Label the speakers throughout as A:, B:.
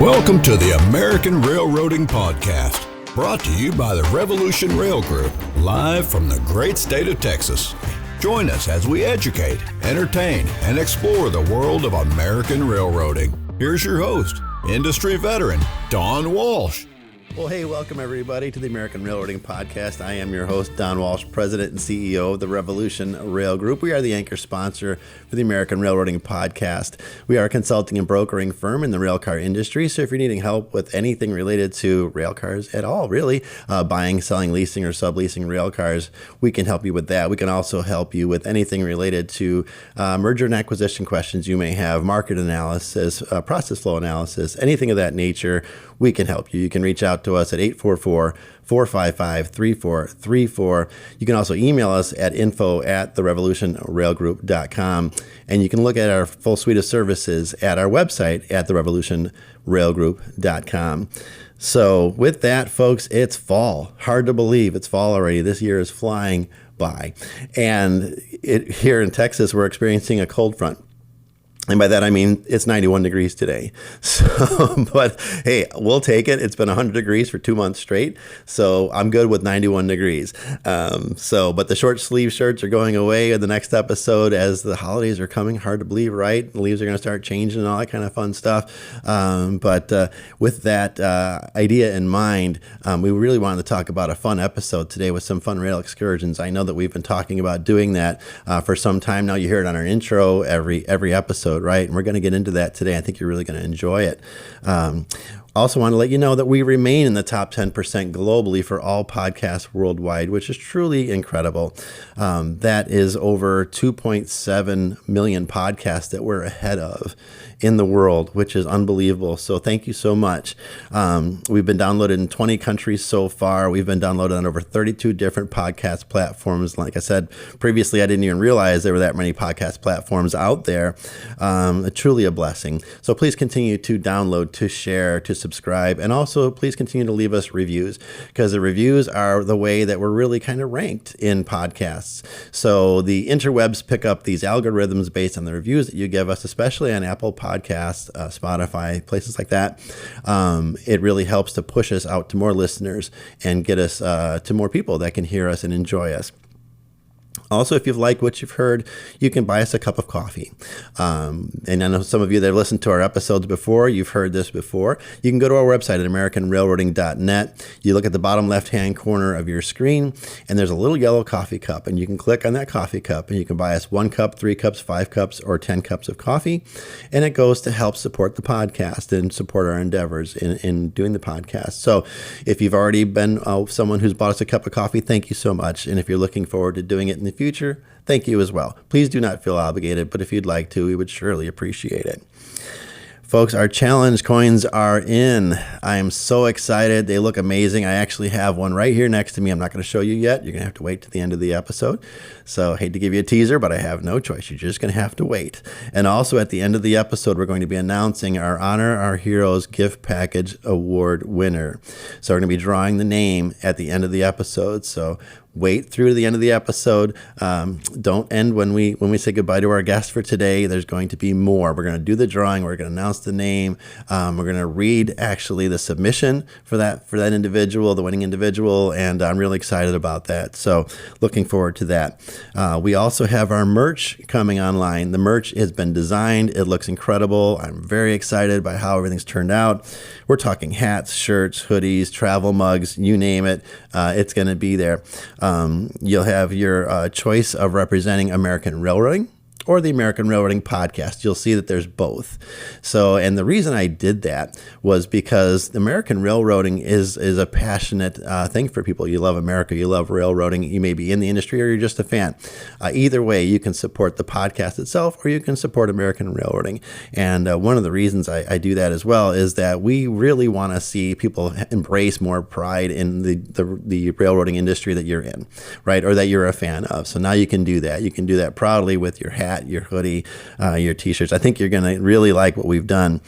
A: Welcome to the American Railroading Podcast, brought to you by the Revolution Rail Group, live from the great state of Texas. Join us as we educate, entertain, and explore the world of American railroading. Here's your host, industry veteran, Don Walsh.
B: Well, hey, welcome everybody to the American Railroading Podcast. I am your host, Don Walsh, President and CEO of the Revolution Rail Group. We are the anchor sponsor for the American Railroading Podcast. We are a consulting and brokering firm in the railcar industry, so if you're needing help with anything related to railcars at all, really, buying, selling, leasing, or subleasing railcars, we can help you with that. We can also help you with anything related to merger and acquisition questions you may have, market analysis, process flow analysis, anything of that nature. We can help you. You can reach out to us at 844-455-3434. You can also email us at info@therevolutionrailgroup.com. And you can look at our full suite of services at our website at therevolutionrailgroup.com. So with that, folks, it's fall. Hard to believe it's fall already. This year is flying by. And here in Texas, we're experiencing a cold front. And by that, I mean, it's 91 degrees today. So, but hey, we'll take it. It's been 100 degrees for 2 months straight. So I'm good with 91 degrees. But the short sleeve shirts are going away in the next episode as the holidays are coming. Hard to believe, right? The leaves are going to start changing and all that kind of fun stuff. With that idea in mind, we really wanted to talk about a fun episode today with some fun rail excursions. I know that we've been talking about doing that for some time now. You hear it on our intro every episode. Right? And we're going to get into that today. I think you're really going to enjoy it. Also want to let you know that we remain in the top 10% globally for all podcasts worldwide, which is truly incredible. That is over 2.7 million podcasts that we're ahead of in the world, which is unbelievable. So thank you so much. We've been downloaded in 20 countries so far. We've been downloaded on over 32 different podcast platforms. Like I said previously, I didn't even realize there were that many podcast platforms out there. Truly a blessing. So please continue to download, to share, to subscribe, and also please continue to leave us reviews, because the reviews are the way that we're really kind of ranked in podcasts. So the interwebs pick up these algorithms based on the reviews that you give us, especially on Apple Podcasts, Spotify, places like that. It really helps to push us out to more listeners and get us to more people that can hear us and enjoy us. Also, if you've liked what you've heard, you can buy us a cup of coffee. And I know some of you that have listened to our episodes before, you've heard this before. You can go to our website at americanrailroading.net. You look at the bottom left-hand corner of your screen, and there's a little yellow coffee cup. And you can click on that coffee cup, and you can buy us 1 cup, 3 cups, 5 cups, or 10 cups of coffee. And it goes to help support the podcast and support our endeavors in doing the podcast. So if you've already been someone who's bought us a cup of coffee, thank you so much. And if you're looking forward to doing it in the future, thank you as well. Please do not feel obligated, but if you'd like to, we would surely appreciate it. Folks, our challenge coins are in. I am so excited. They look amazing. I actually have one right here next to me. I'm not going to show you yet. You're going to have to wait to the end of the episode. So I hate to give you a teaser, but I have no choice. You're just going to have to wait. And also at the end of the episode, we're going to be announcing our Honor Our Heroes Gift Package Award winner. So we're going to be drawing the name at the end of the episode. So wait through to the end of the episode. Don't end when we say goodbye to our guest for today. There's going to be more. We're going to do the drawing. We're going to announce the name. We're going to read actually the submission for that individual, the winning individual, and I'm really excited about that. So looking forward to that. We also have our merch coming online. The merch has been designed. It looks incredible. I'm very excited by how everything's turned out. We're talking hats, shirts, hoodies, travel mugs, you name it. It's going to be there. You'll have your choice of representing American railroading or the American Railroading Podcast. You'll see that there's both. So, and the reason I did that was because American railroading is a passionate thing for people. You love America, you love railroading, you may be in the industry or you're just a fan. Either way, you can support the podcast itself or you can support American railroading. And one of the reasons I do that as well is that we really want to see people embrace more pride in the railroading industry that you're in, right? Or that you're a fan of. So now you can do that. You can do that proudly with your hat, your hoodie, your t-shirts. I think you're going to really like what we've done.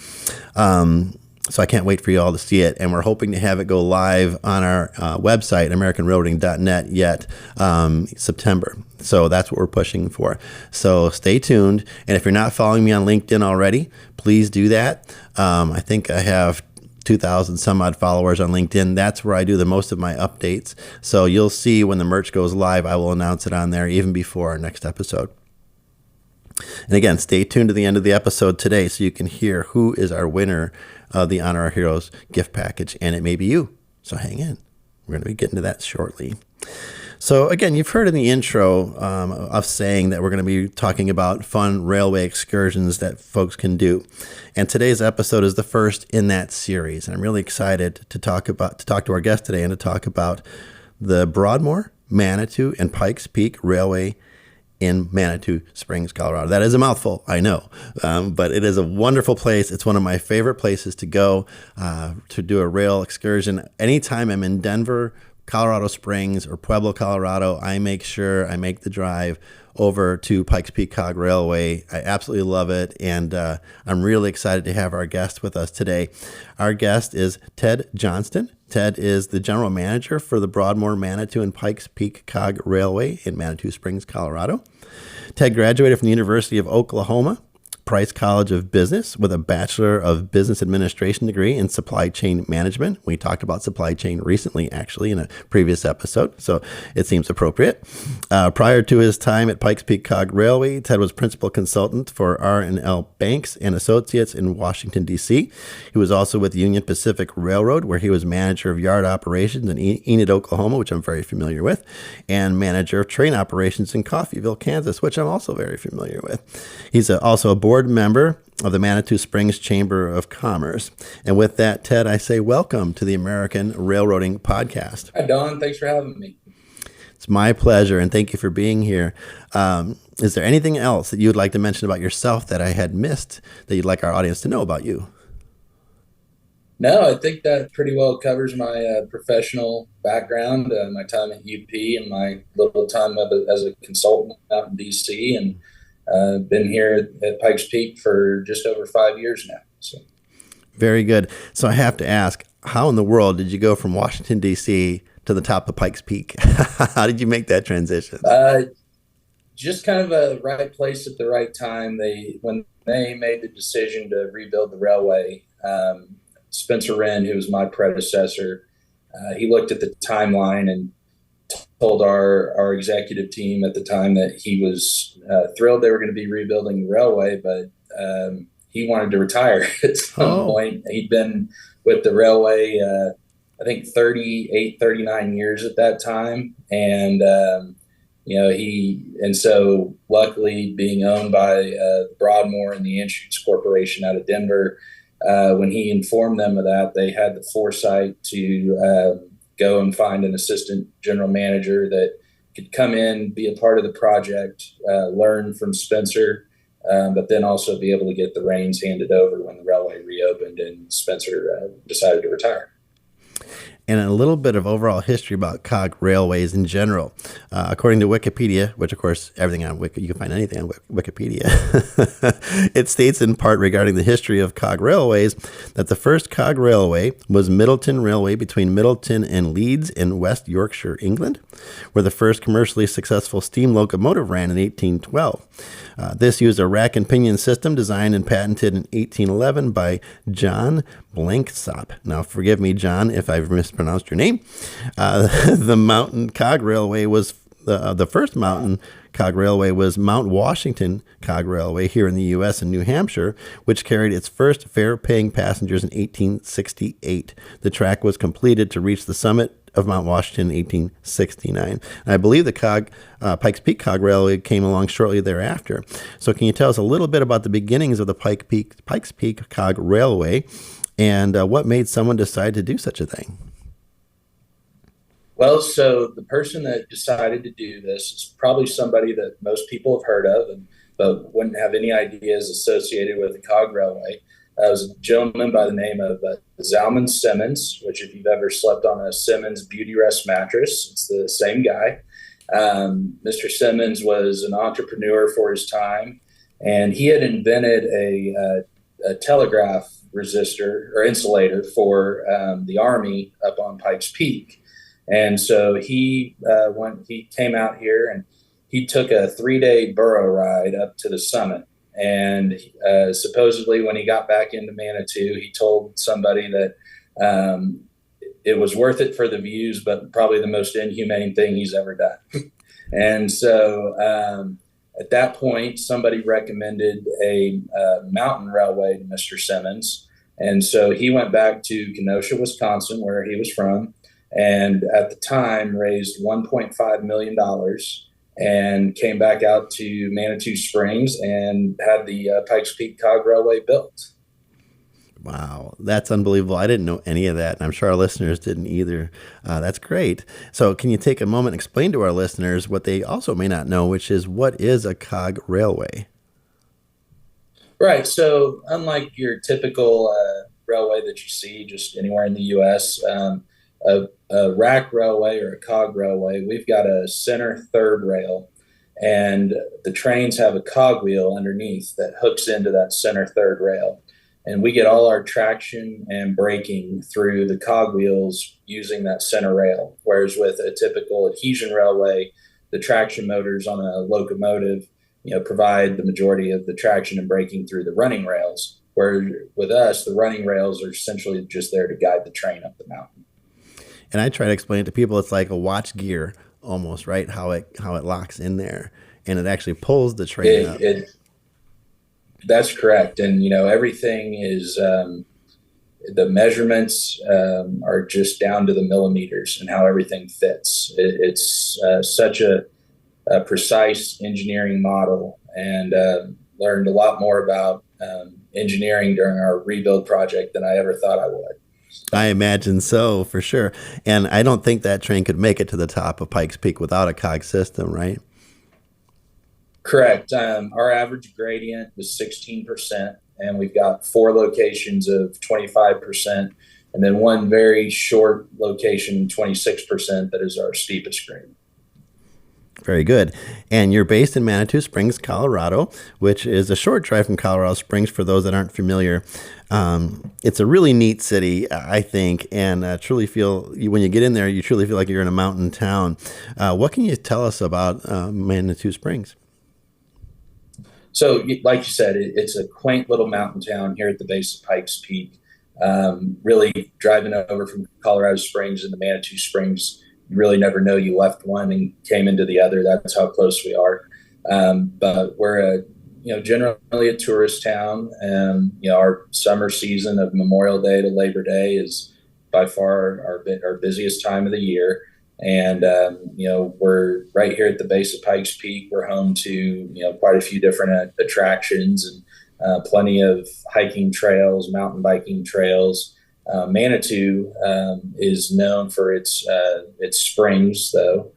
B: So I can't wait for you all to see it. And we're hoping to have it go live on our website, AmericanRailroading.net, yet September. So that's what we're pushing for. So stay tuned. And if you're not following me on LinkedIn already, please do that. I think I have 2,000 some odd followers on LinkedIn. That's where I do the most of my updates. So you'll see when the merch goes live, I will announce it on there even before our next episode. And again, stay tuned to the end of the episode today so you can hear who is our winner of the Honor Our Heroes gift package. And it may be you. So hang in. We're going to be getting to that shortly. So again, you've heard in the intro of saying that we're going to be talking about fun railway excursions that folks can do. And today's episode is the first in that series. And I'm really excited to talk to our guest today and to talk about the Broadmoor, Manitou, and Pikes Peak Railway in Manitou Springs, Colorado. That is a mouthful, I know, but it is a wonderful place. It's one of my favorite places to go to do a rail excursion. Anytime I'm in Denver, Colorado Springs, or Pueblo, Colorado, I make sure I make the drive over to Pikes Peak Cog Railway. I absolutely love it, and I'm really excited to have our guest with us today. Our guest is Ted Johnston. Ted is the general manager for the Broadmoor, Manitou, and Pikes Peak Cog Railway in Manitou Springs, Colorado. Ted graduated from the University of Oklahoma Price College of Business with a Bachelor of Business Administration degree in Supply Chain Management. We talked about supply chain recently, actually, in a previous episode, so it seems appropriate. Prior to his time at Pikes Peak Cog Railway, Ted was principal consultant for R&L Banks and Associates in Washington, D.C. He was also with Union Pacific Railroad, where he was manager of yard operations in Enid, Oklahoma, which I'm very familiar with, and manager of train operations in Coffeyville, Kansas, which I'm also very familiar with. He's also a board member of the Manitou Springs Chamber of Commerce. And with that, Ted, I say welcome to the American Railroading Podcast.
C: Hi, Don. Thanks for having me.
B: It's my pleasure, and thank you for being here. Is there anything else that you would like to mention about yourself that I had missed that you'd like our audience to know about you?
C: No, I think that pretty well covers my professional background, my time at UP and my little time as a consultant out in D.C., and been here at Pikes Peak for just over 5 years now. So,
B: very good. So I have to ask, how in the world did you go from Washington, D.C. to the top of Pikes Peak? How did you make that transition?
C: Just kind of a right place at the right time. When they made the decision to rebuild the railway, Spencer Wren, who was my predecessor, he looked at the timeline and told our executive team at the time that he was thrilled they were going to be rebuilding the railway, but he wanted to retire at some point. He'd been with the railway, I think 38, 39 years at that time. And, so luckily being owned by Broadmoor and the Insurance Corporation out of Denver, when he informed them of that, they had the foresight to go and find an assistant general manager that could come in, be a part of the project, learn from Spencer, but then also be able to get the reins handed over when the railway reopened and Spencer decided to retire.
B: And a little bit of overall history about cog railways in general. According to Wikipedia, which of course everything on you can find anything on Wikipedia, it states in part regarding the history of cog railways that the first cog railway was Middleton Railway between Middleton and Leeds in West Yorkshire, England, where the first commercially successful steam locomotive ran in 1812. This used a rack and pinion system designed and patented in 1811 by John Blenksop. Now, forgive me, John, if I've mispronounced your name. The Mountain Cog Railway was the first Mountain Cog Railway was Mount Washington Cog Railway here in the U.S. and New Hampshire, which carried its first fare-paying passengers in 1868. The track was completed to reach the summit of Mount Washington in 1869. And I believe the Pikes Peak Cog Railway came along shortly thereafter. So can you tell us a little bit about the beginnings of the Pikes Peak Cog Railway and what made someone decide to do such a thing?
C: Well, so the person that decided to do this is probably somebody that most people have heard of, but wouldn't have any ideas associated with the Cog Railway. It was a gentleman by the name of Zalman Simmons, which if you've ever slept on a Simmons Beauty Rest mattress, it's the same guy. Mr. Simmons was an entrepreneur for his time, and he had invented a a telegraph resistor or insulator for the Army up on Pikes Peak. And so he came out here and he took a 3-day burro ride up to the summit. And supposedly when he got back into Manitou, he told somebody that it was worth it for the views, but probably the most inhumane thing he's ever done. And so at that point, somebody recommended a mountain railway to Mr. Simmons. And so he went back to Kenosha, Wisconsin, where he was from, and at the time raised $1.5 million and came back out to Manitou Springs and had the Pikes Peak Cog Railway built.
B: Wow, that's unbelievable. I didn't know any of that, and I'm sure our listeners didn't either. That's great. So can you take a moment and explain to our listeners what they also may not know, which is what is a cog railway?
C: Right. So unlike your typical railway that you see just anywhere in the U.S., a rack railway or a cog railway, we've got a center third rail, and the trains have a cogwheel underneath that hooks into that center third rail. And we get all our traction and braking through the cogwheels using that center rail. Whereas with a typical adhesion railway, the traction motors on a locomotive, provide the majority of the traction and braking through the running rails. Where with us, the running rails are essentially just there to guide the train up the mountain.
B: And I try to explain it to people, it's like a watch gear almost, right? How it locks in there, and it actually pulls the train up.
C: That's correct. And, everything is, the measurements are just down to the millimeters and how everything fits. It's such a precise engineering model, and learned a lot more about engineering during our rebuild project than I ever thought I would.
B: I imagine so, for sure. And I don't think that train could make it to the top of Pikes Peak without a cog system, right?
C: Correct. Our average gradient was 16%, and we've got 4 locations of 25%, and then one very short location, 26%, that is our steepest grade.
B: Very good. And you're based in Manitou Springs, Colorado, which is a short drive from Colorado Springs for those that aren't familiar. It's a really neat city, I think, and truly feel, when you get in there, you truly feel like you're in a mountain town. What can you tell us about Manitou Springs?
C: So, like you said, it's a quaint little mountain town here at the base of Pikes Peak. Really driving over from Colorado Springs into Manitou Springs, you really never know you left one and came into the other. That's how close we are. But we're generally a tourist town. Our summer season of Memorial Day to Labor Day is by far our busiest time of the year. And, we're right here at the base of Pikes Peak. We're home to, quite a few different attractions and plenty of hiking trails, mountain biking trails. Manitou is known for its springs, though.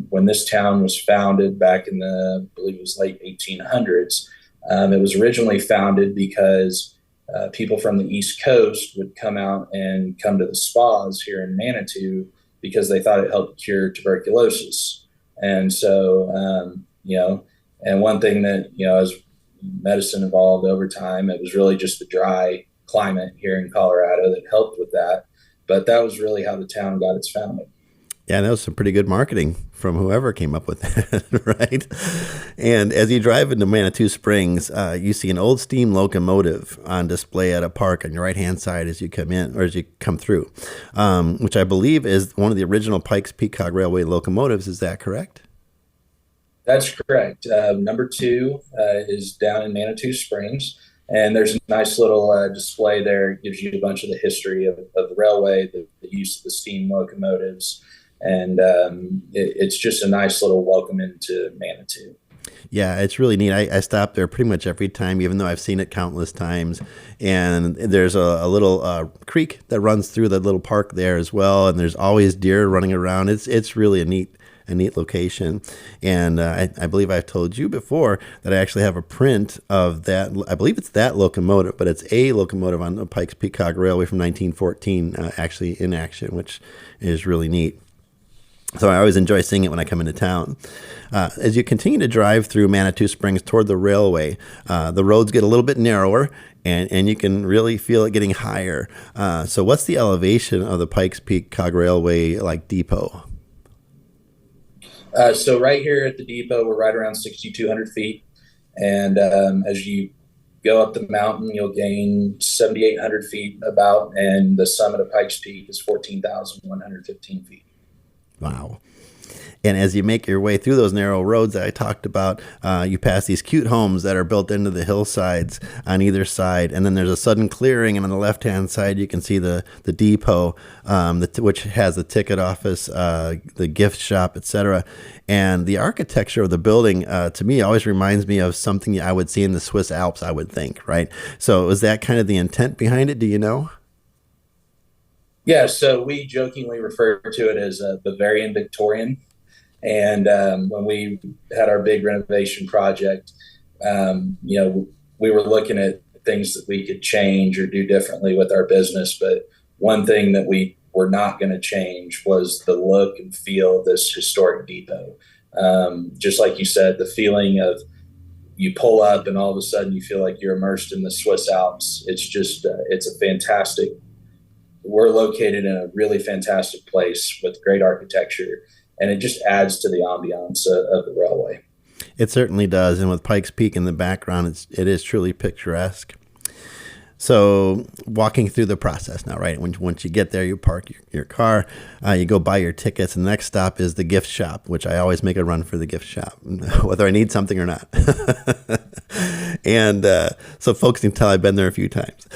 C: When this town was founded back in I believe it was late 1800s, it was originally founded because people from the East Coast would come out and come to the spas here in Manitou because they thought it helped cure tuberculosis. And so, and one thing that, as medicine evolved over time, it was really just the dry climate here in Colorado that helped with that. But that was really how the town got its founding.
B: Yeah, that was some pretty good marketing from whoever came up with that, right? And as you drive into Manitou Springs, you see an old steam locomotive on display at a park on your right-hand side as you come in, or as you come through, which I believe is one of the original Pikes Peak Cog Railway locomotives. Is that correct?
C: That's correct. Number 2 is down in Manitou Springs. And there's a nice little display there. It gives you a bunch of the history of the railway, the use of the steam locomotives. And it's just a nice little welcome into Manitou.
B: Yeah, it's really neat. I stop there pretty much every time, even though I've seen it countless times. And there's a little creek that runs through the little park there as well. And there's always deer running around. It's really a neat location. And I believe I've told you before that I actually have a print of that. I believe it's that locomotive, but it's a locomotive on the Pikes Peak Cog Railway from 1914, actually in action, which is really neat. So I always enjoy seeing it when I come into town. As you continue to drive through Manitou Springs toward the railway, the roads get a little bit narrower, and you can really feel it getting higher. So what's the elevation of the Pikes Peak Cog Railway depot?
C: So right here at the depot, we're right around 6,200 feet. And as you go up the mountain, you'll gain 7,800 feet about, and the summit of Pikes Peak is 14,115 feet.
B: Wow. And as you make your way through those narrow roads that I talked about, you pass these cute homes that are built into the hillsides on either side. And then there's a sudden clearing, and on the left-hand side, you can see the depot, which has the ticket office, the gift shop, etc. And the architecture of the building, to me, always reminds me of something I would see in the Swiss Alps, I would think, right? So is that kind of the intent behind it? Do you know?
C: Yeah, so we jokingly refer to it as a Bavarian Victorian. And when we had our big renovation project, we were looking at things that we could change or do differently with our business. But one thing that we were not going to change was the look and feel of this historic depot. Just like you said, the feeling of you pull up and all of a sudden you feel like you're immersed in the Swiss Alps. It's just, it's a fantastic, we're located in a really fantastic place with great architecture. And it just adds to the ambiance of the railway.
B: It certainly does. And with Pikes Peak in the background, it is truly picturesque. So walking through the process now, right? Once you get there, you park your car, you go buy your tickets. And the next stop is the gift shop, which I always make a run for the gift shop, whether I need something or not. And so folks can tell I've been there a few times.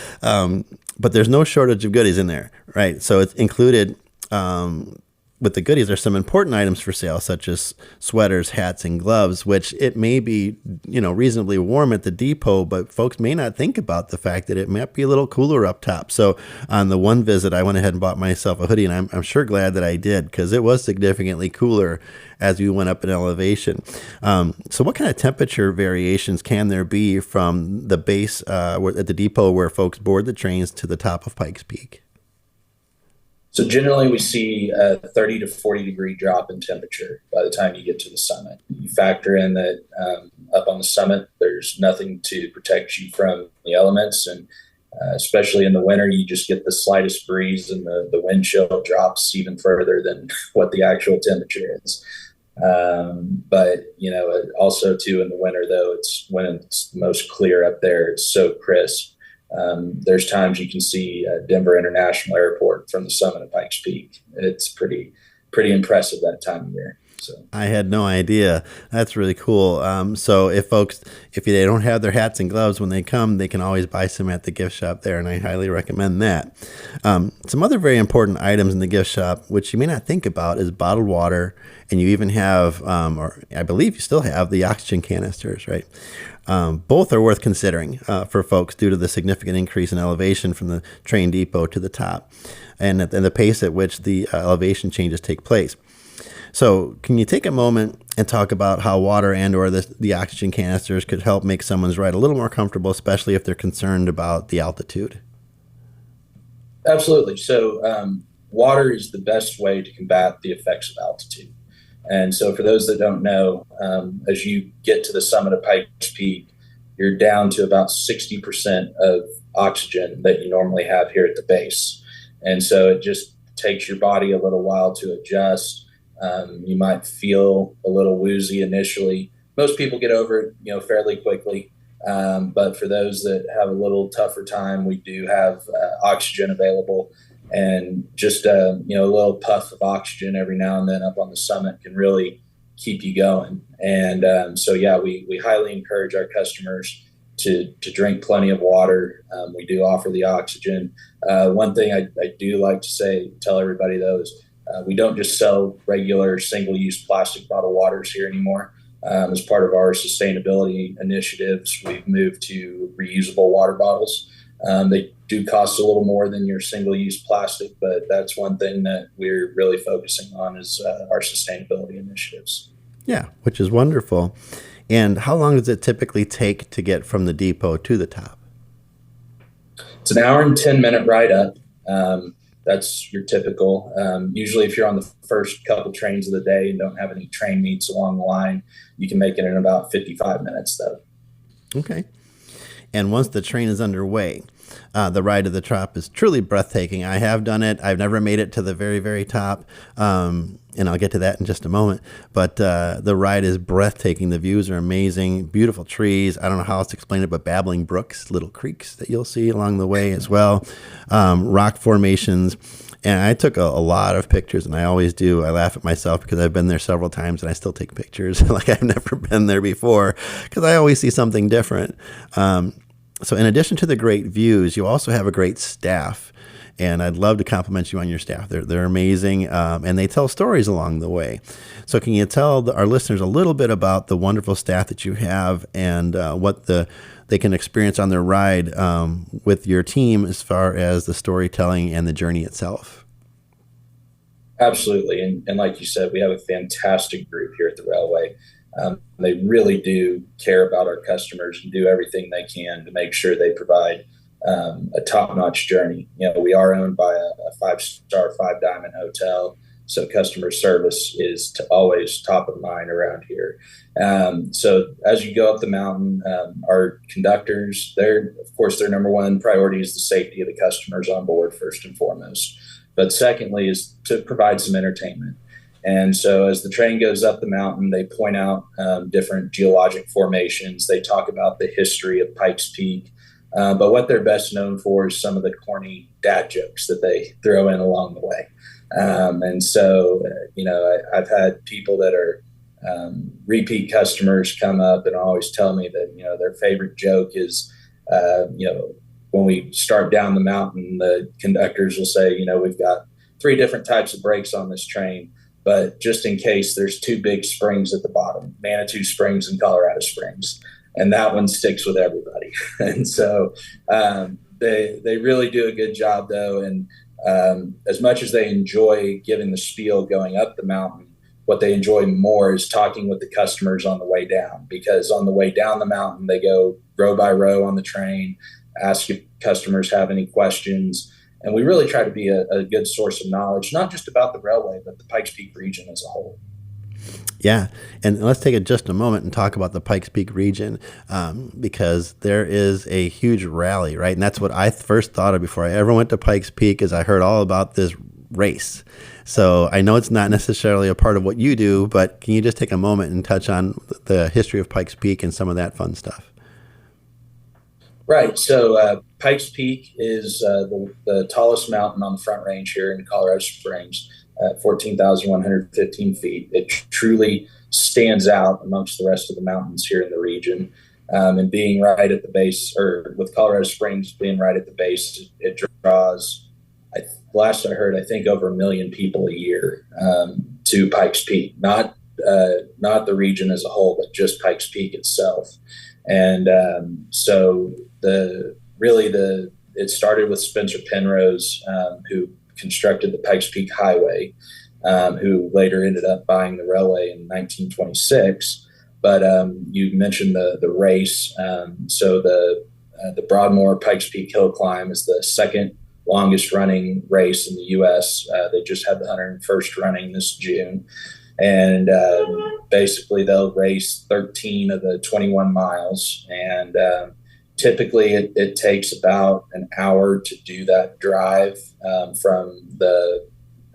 B: But there's no shortage of goodies in there, right? So it's included... with the goodies, there's some important items for sale, such as sweaters, hats, and gloves, which it may be, reasonably warm at the depot, but folks may not think about the fact that it might be a little cooler up top. So on the one visit, I went ahead and bought myself a hoodie, and I'm sure glad that I did, because it was significantly cooler as we went up in elevation. So what kind of temperature variations can there be from the base at the depot where folks board the trains to the top of Pikes Peak?
C: So generally we see a 30 to 40 degree drop in temperature by the time you get to the summit. You factor in that up on the summit, there's nothing to protect you from the elements. And especially in the winter, you just get the slightest breeze and the wind chill drops even further than what the actual temperature is. But, also too in the winter, though, it's when it's most clear up there, it's so crisp. There's times you can see Denver International Airport from the summit of Pikes Peak. It's pretty impressive that time of year. So
B: I had no idea. That's really cool. So if they don't have their hats and gloves when they come, they can always buy some at the gift shop there, and I highly recommend that. Some other very important items in the gift shop, which you may not think about, is bottled water, and you even have, or I believe you still have, the oxygen canisters, right? Both are worth considering for folks due to the significant increase in elevation from the train depot to the top, and the pace at which the elevation changes take place. So can you take a moment and talk about how water and/or the oxygen canisters could help make someone's ride a little more comfortable, especially if they're concerned about the altitude?
C: Absolutely. So water is the best way to combat the effects of altitude. And so for those that don't know, as you get to the summit of Pikes Peak, you're down to about 60% of oxygen that you normally have here at the base. And so it just takes your body a little while to adjust. You might feel a little woozy initially. Most people get over it, fairly quickly. But for those that have a little tougher time, we do have oxygen available. And just a little puff of oxygen every now and then up on the summit can really keep you going. And we highly encourage our customers to drink plenty of water. We do offer the oxygen. One thing I do like to tell everybody though is we don't just sell regular single-use plastic bottled waters here anymore. As part of our sustainability initiatives, we've moved to reusable water bottles. They do cost a little more than your single-use plastic, but that's one thing that we're really focusing on is our sustainability initiatives.
B: Yeah, which is wonderful. And how long does it typically take to get from the depot to the top?
C: It's an hour and 10-minute ride up. That's your typical. Usually, if you're on the first couple trains of the day and don't have any train meets along the line, you can make it in about 55 minutes, though.
B: Okay. And once the train is underway, the ride to the top is truly breathtaking. I have done it. I've never made it to the very, very top. And I'll get to that in just a moment. But the ride is breathtaking. The views are amazing. Beautiful trees. I don't know how else to explain it, but babbling brooks, little creeks that you'll see along the way as well. Rock formations. And I took a lot of pictures, and I always do. I laugh at myself because I've been there several times, and I still take pictures like I've never been there before because I always see something different. So in addition to the great views, you also have a great staff. And I'd love to compliment you on your staff. They're amazing, and they tell stories along the way. So can you tell our listeners a little bit about the wonderful staff that you have and what they can experience on their ride with your team as far as the storytelling and the journey itself?
C: Absolutely. And like you said, we have a fantastic group here at the railway. They really do care about our customers and do everything they can to make sure they provide a top-notch journey. We are owned by a 5-star, 5-diamond hotel, so customer service is always top of mind around here. So as you go up the mountain, our conductors, their number one priority is the safety of the customers on board, first and foremost. But secondly is to provide some entertainment. And so as the train goes up the mountain, they point out different geologic formations. They talk about the history of Pikes Peak. But what they're best known for is some of the corny dad jokes that they throw in along the way. And so, I've had people that are repeat customers come up and always tell me that, their favorite joke is, when we start down the mountain, the conductors will say, we've got 3 different types of brakes on this train, but just in case, there's 2 big springs at the bottom, Manitou Springs and Colorado Springs. And that one sticks with everybody. And so they really do a good job, though. And as much as they enjoy giving the spiel going up the mountain, what they enjoy more is talking with the customers on the way down. Because on the way down the mountain, they go row by row on the train, ask if customers have any questions. And we really try to be a good source of knowledge, not just about the railway, but the Pikes Peak region as a whole.
B: Yeah, and let's take just a moment and talk about the Pikes Peak region because there is a huge rally, right? And that's what I first thought of before I ever went to Pikes Peak is I heard all about this race. So I know it's not necessarily a part of what you do, but can you just take a moment and touch on the history of Pikes Peak and some of that fun stuff?
C: Right. So Pikes Peak is the tallest mountain on the Front Range here in Colorado Springs. 14,115 feet. It truly stands out amongst the rest of the mountains here in the region. And being right at the base, or with Colorado Springs being right at the base, it draws, last I heard, I think over 1 million people a year to Pikes Peak. Not the region as a whole, but just Pikes Peak itself. And so it started with Spencer Penrose, who constructed the Pikes Peak Highway, who later ended up buying the railway in 1926. But you mentioned the race. So the Broadmoor Pikes Peak Hill Climb is the second longest running race in the U.S. They just had the 101st running this June. And basically they'll race 13 of the 21 miles. And typically it takes about an hour to do that drive from the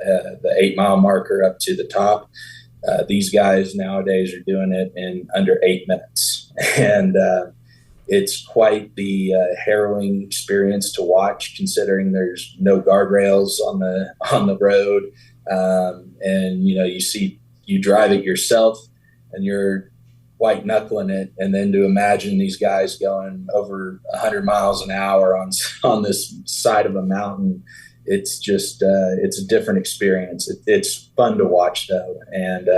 C: 8-mile marker up to the top. These guys nowadays are doing it in under 8 minutes. And it's quite the harrowing experience to watch, considering there's no guardrails on the road. And, you drive it yourself and you're white knuckling it, and then to imagine these guys going over 100 miles an hour on this side of a mountain, it's just it's a different experience. It's fun to watch though, and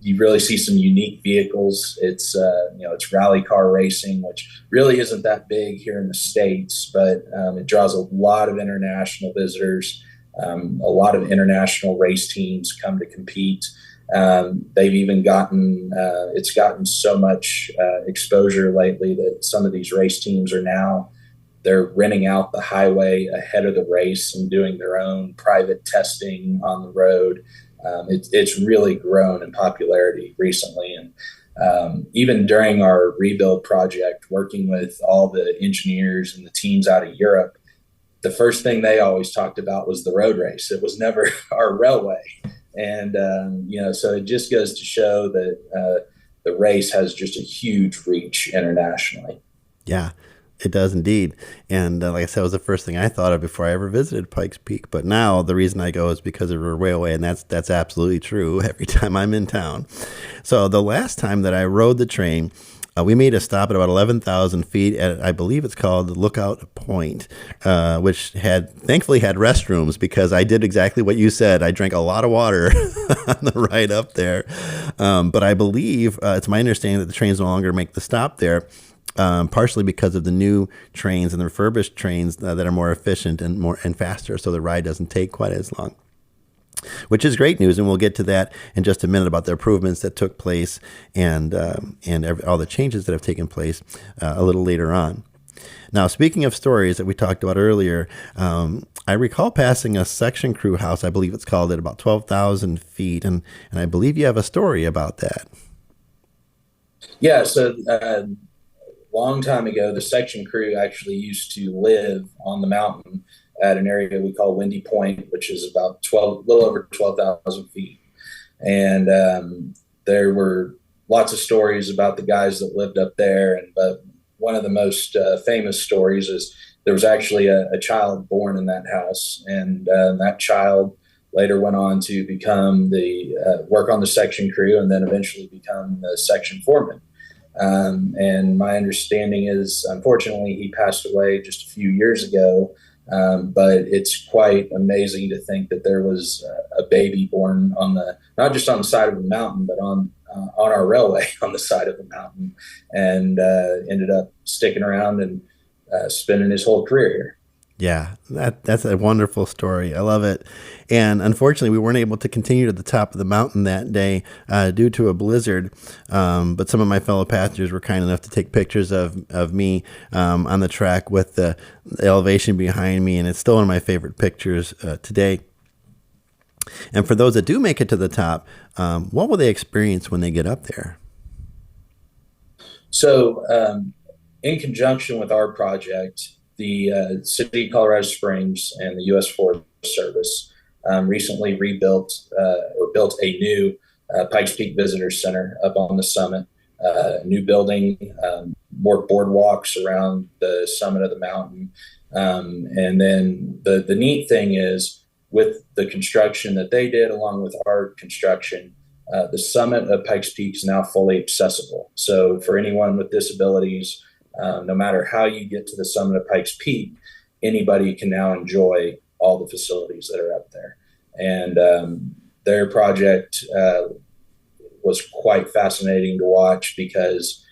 C: you really see some unique vehicles. It's it's rally car racing, which really isn't that big here in the States, but it draws a lot of international visitors. A lot of international race teams come to compete. They've even gotten so much exposure lately that some of these race teams are now they're renting out the highway ahead of the race and doing their own private testing on the road. It's really grown in popularity recently. And even during our rebuild project, working with all the engineers and the teams out of Europe, the first thing they always talked about was the road race. It was never our railway. And, so it just goes to show that the race has just a huge reach internationally.
B: Yeah, it does indeed. And like I said, it was the first thing I thought of before I ever visited Pikes Peak. But now the reason I go is because of a railway, and that's absolutely true every time I'm in town. So the last time that I rode the train, we made a stop at about 11,000 feet at, I believe it's called Lookout Point, which thankfully had restrooms, because I did exactly what you said. I drank a lot of water on the ride up there. But I believe, it's my understanding that the trains no longer make the stop there, partially because of the new trains and the refurbished trains that are more efficient and faster, so the ride doesn't take quite as long. Which is great news, and we'll get to that in just a minute about the improvements that took place and all the changes that have taken place a little later on. Now, speaking of stories that we talked about earlier, I recall passing a section crew house, I believe it's called, at about 12,000 feet, and I believe you have a story about that.
C: Yeah, so long time ago, the section crew actually used to live on the mountain at an area we call Windy Point, which is about a little over 12,000 feet. And there were lots of stories about the guys that lived up there. But one of the most famous stories is there was actually a child born in that house. And that child later went on to become work on the section crew, and then eventually become the section foreman. And my understanding is, unfortunately, he passed away just a few years ago. But it's quite amazing to think that there was a baby born not just on the side of the mountain, but on our railway on the side of the mountain, and ended up sticking around and spending his whole career here.
B: Yeah, that's a wonderful story. I love it. And unfortunately, we weren't able to continue to the top of the mountain that day due to a blizzard. But some of my fellow passengers were kind enough to take pictures of me on the track with the elevation behind me. And it's still one of my favorite pictures today. And for those that do make it to the top, what will they experience when they get up there?
C: So in conjunction with our project, the City of Colorado Springs and the U.S. Forest Service recently built a new Pikes Peak Visitor Center up on the summit, new building, more boardwalks around the summit of the mountain. And then the neat thing is, with the construction that they did along with our construction, the summit of Pikes Peak is now fully accessible. So for anyone with disabilities, no matter how you get to the summit of Pikes Peak, anybody can now enjoy all the facilities that are up there. And their project was quite fascinating to watch, because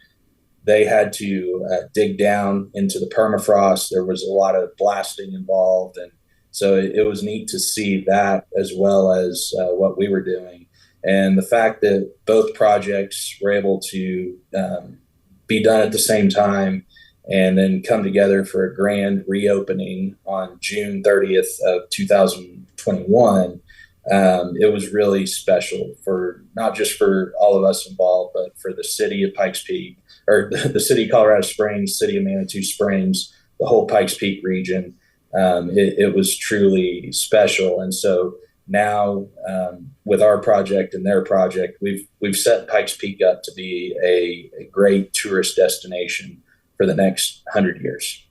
C: they had to dig down into the permafrost. There was a lot of blasting involved. And so it was neat to see that, as well as what we were doing. And the fact that both projects were able to be done at the same time and then come together for a grand reopening on June 30th of 2021, it was really special, for not just for all of us involved, but for the city of Pikes Peak, or the city of Colorado Springs, city of Manitou Springs, the whole Pikes Peak region. It was truly special. And so now, with our project and their project, we've set Pikes Peak up to be a great tourist destination for the next 100 years.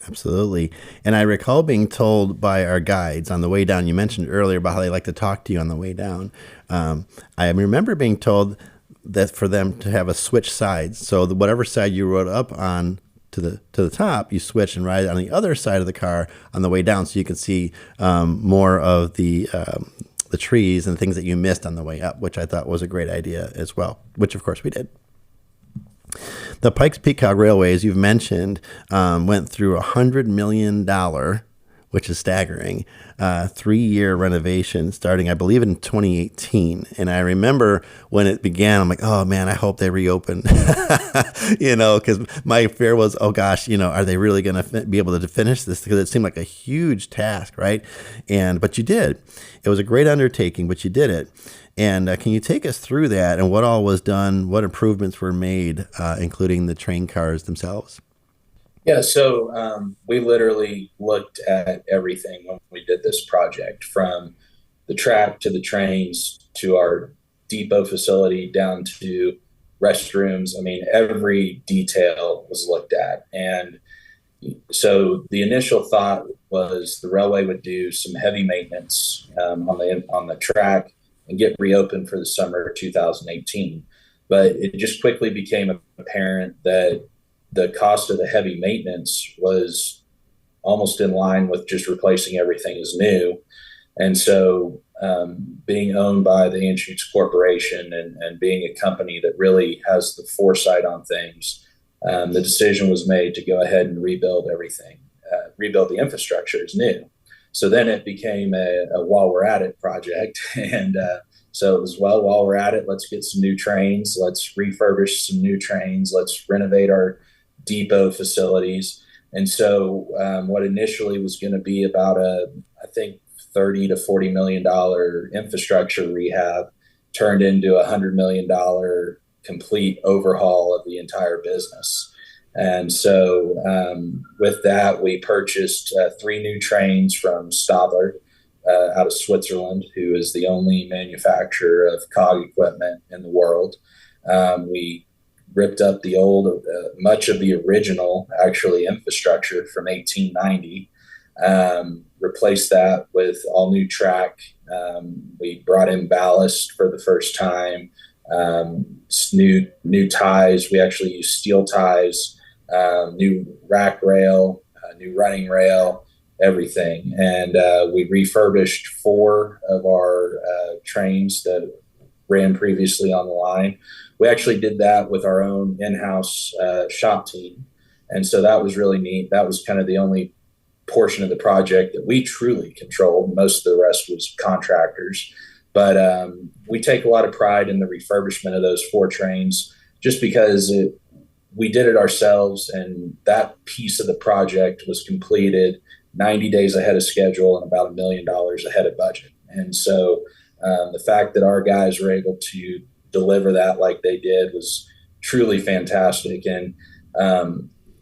B: Absolutely. And I recall being told by our guides on the way down, you mentioned earlier about how they like to talk to you on the way down. I remember being told that for them to have a switch sides. So whatever side you rode up on to the top, you switch and ride on the other side of the car on the way down, so you can see more of the trees and things that you missed on the way up, which I thought was a great idea as well, which of course we did. The Pikes Peak Cog Railway, as you've mentioned, went through $100 million which is staggering. 3-year renovation starting, I believe, in 2018. And I remember when it began, I'm like, oh man, I hope they reopen, because my fear was, oh gosh, are they really going to be able to finish this? Because it seemed like a huge task, right? But you did. It was a great undertaking, but you did it. And can you take us through that and what all was done, what improvements were made, including the train cars themselves?
C: Yeah, so we literally looked at everything when we did this project, from the track to the trains to our depot facility down to restrooms. I mean, every detail was looked at. And so the initial thought was the railway would do some heavy maintenance on the track and get reopened for the summer of 2018. But it just quickly became apparent that the cost of the heavy maintenance was almost in line with just replacing everything as new. And so being owned by the Anschutz Corporation and being a company that really has the foresight on things, the decision was made to go ahead and rebuild everything, rebuild the infrastructure as new. So then it became a while we're at it project. And so it was, well, while we're at it, let's get some new trains. Let's refurbish some new trains. Let's renovate our depot facilities. And so what initially was going to be about I think, $30 to $40 million infrastructure rehab turned into $100 million complete overhaul of the entire business. And so with that, we purchased 3 new trains from Stadler out of Switzerland, who is the only manufacturer of cog equipment in the world. We ripped up the old, much of the original, actually, infrastructure from 1890, replaced that with all new track. We brought in ballast for the first time, new ties. We actually used steel ties, new rack rail, new running rail, everything. And we refurbished 4 of our trains that ran previously on the line. We actually did that with our own in-house shop team. And so that was really neat. That was kind of the only portion of the project that we truly controlled. Most of the rest was contractors. But we take a lot of pride in the refurbishment of those 4 trains, just because we did it ourselves, and that piece of the project was completed 90 days ahead of schedule and about $1 million ahead of budget. And so the fact that our guys were able to deliver that like they did was truly fantastic. And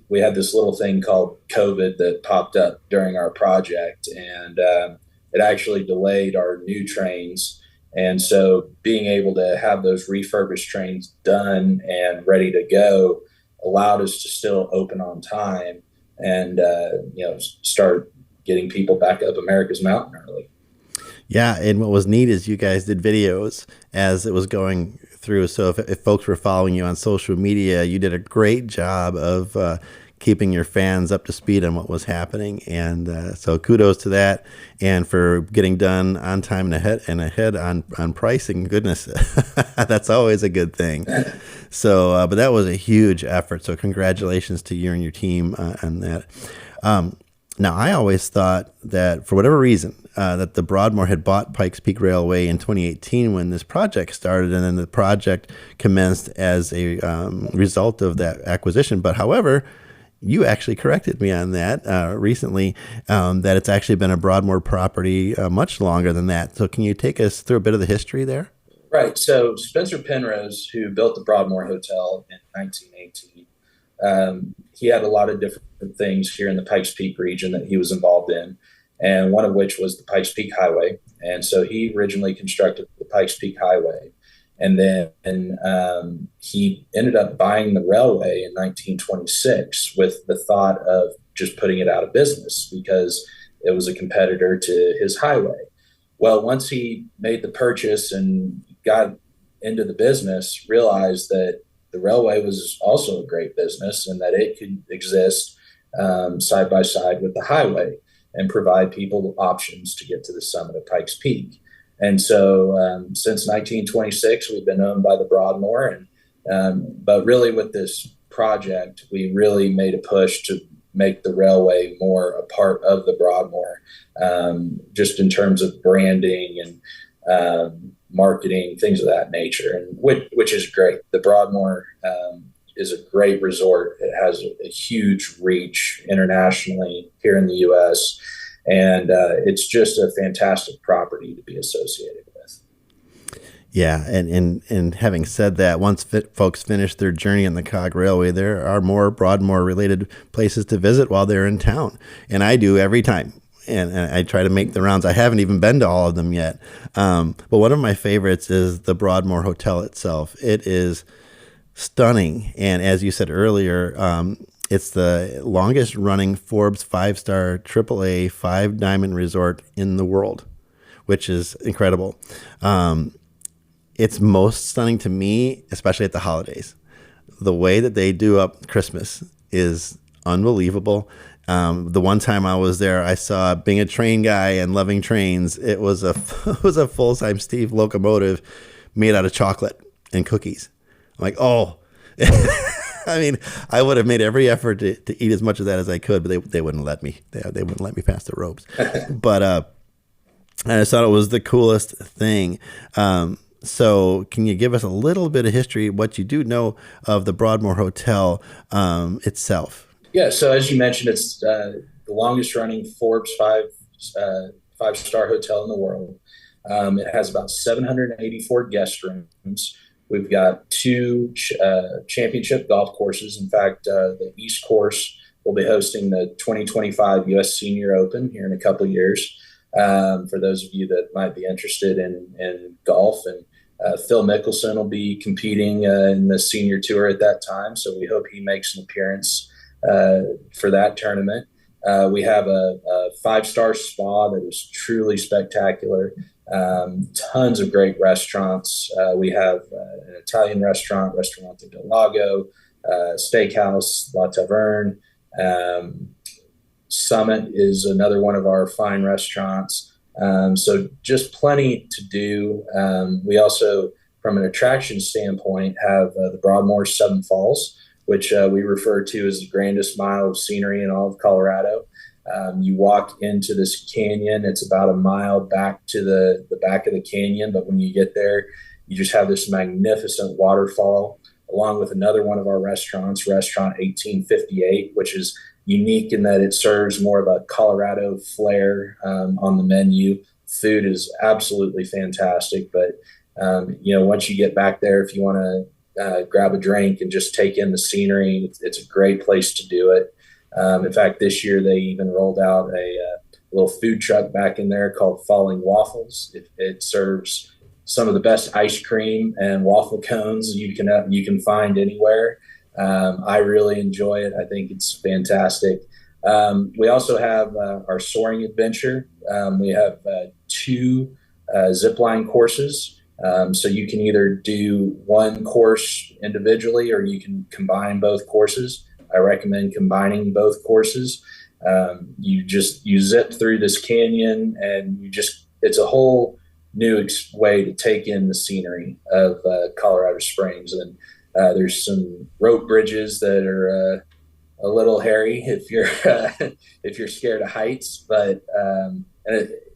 C: we had this little thing called COVID that popped up during our project, and it actually delayed our new trains. And so being able to have those refurbished trains done and ready to go allowed us to still open on time and start getting people back up America's Mountain early.
B: Yeah, and what was neat is you guys did videos as it was going through. So if folks were following you on social media, you did a great job of keeping your fans up to speed on what was happening. And so kudos to that, and for getting done on time and ahead on pricing. Goodness, that's always a good thing. So, but that was a huge effort. So congratulations to you and your team on that. Now, I always thought that for whatever reason, that the Broadmoor had bought Pikes Peak Railway in 2018 when this project started, and then the project commenced as a result of that acquisition. But however, you actually corrected me on that recently, that it's actually been a Broadmoor property much longer than that. So can you take us through a bit of the history there?
C: Right. So Spencer Penrose, who built the Broadmoor Hotel in 1918, he had a lot of different things here in the Pikes Peak region that he was involved in, and one of which was the Pikes Peak Highway. And so he originally constructed the Pikes Peak Highway, and then he ended up buying the railway in 1926 with the thought of just putting it out of business because it was a competitor to his highway. Well, once he made the purchase and got into the business, realized that the railway was also a great business and that it could exist side by side with the highway and provide people options to get to the summit of Pikes Peak. And so since 1926, we've been owned by the Broadmoor. But really with this project, we really made a push to make the railway more a part of the Broadmoor, just in terms of branding and marketing, things of that nature, and which is great. The Broadmoor is a great resort. It has a huge reach internationally here in the U.S., and it's just a fantastic property to be associated with.
B: Yeah, and having said that, once folks finish their journey on the Cog Railway, there are more Broadmoor-related places to visit while they're in town, and I do every time. And I try to make the rounds. I haven't even been to all of them yet. But one of my favorites is the Broadmoor Hotel itself. It is stunning. And as you said earlier, it's the longest running Forbes 5-star AAA 5-diamond resort in the world, which is incredible. It's most stunning to me, especially at the holidays. The way that they do up Christmas is unbelievable. The one time I was there, I saw, being a train guy and loving trains, it was a full-time Steve locomotive made out of chocolate and cookies. I'm like, oh, I mean, I would have made every effort to eat as much of that as I could, but they wouldn't let me. They wouldn't let me pass the ropes. But I just thought it was the coolest thing. So can you give us a little bit of history, what you do know of the Broadmoor Hotel itself?
C: Yeah, so as you mentioned, it's the longest running Forbes 5-star hotel in the world. It has about 784 guest rooms. We've got 2 championship golf courses. In fact, the East Course will be hosting the 2025 U.S. Senior Open here in a couple of years. For those of you that might be interested in golf, and Phil Mickelson will be competing in the Senior Tour at that time, so we hope he makes an appearance for that tournament. We have a 5-star spa that is truly spectacular. Tons of great restaurants. We have an Italian restaurant, Ristorante del Lago, Steakhouse, La Taverne. Summit is another one of our fine restaurants. So just plenty to do. We also, from an attraction standpoint, have the Broadmoor Seven Falls, which we refer to as the grandest mile of scenery in all of Colorado. You walk into this canyon. It's about a mile back to the back of the canyon, but when you get there, you just have this magnificent waterfall, along with another one of our restaurants, Restaurant 1858, which is unique in that it serves more of a Colorado flair on the menu. Food is absolutely fantastic, but once you get back there, if you want to grab a drink and just take in the scenery, it's a great place to do it. In fact, this year they even rolled out a little food truck back in there called Falling Waffles. It serves some of the best ice cream and waffle cones you can find anywhere. I really enjoy it. I think it's fantastic. We also have our soaring adventure. We have 2 zipline courses. So you can either do one course individually, or you can combine both courses. I recommend combining both courses. You zip through this canyon, and it's a whole new way to take in the scenery of Colorado Springs. And there's some rope bridges that are a little hairy if you're scared of heights, but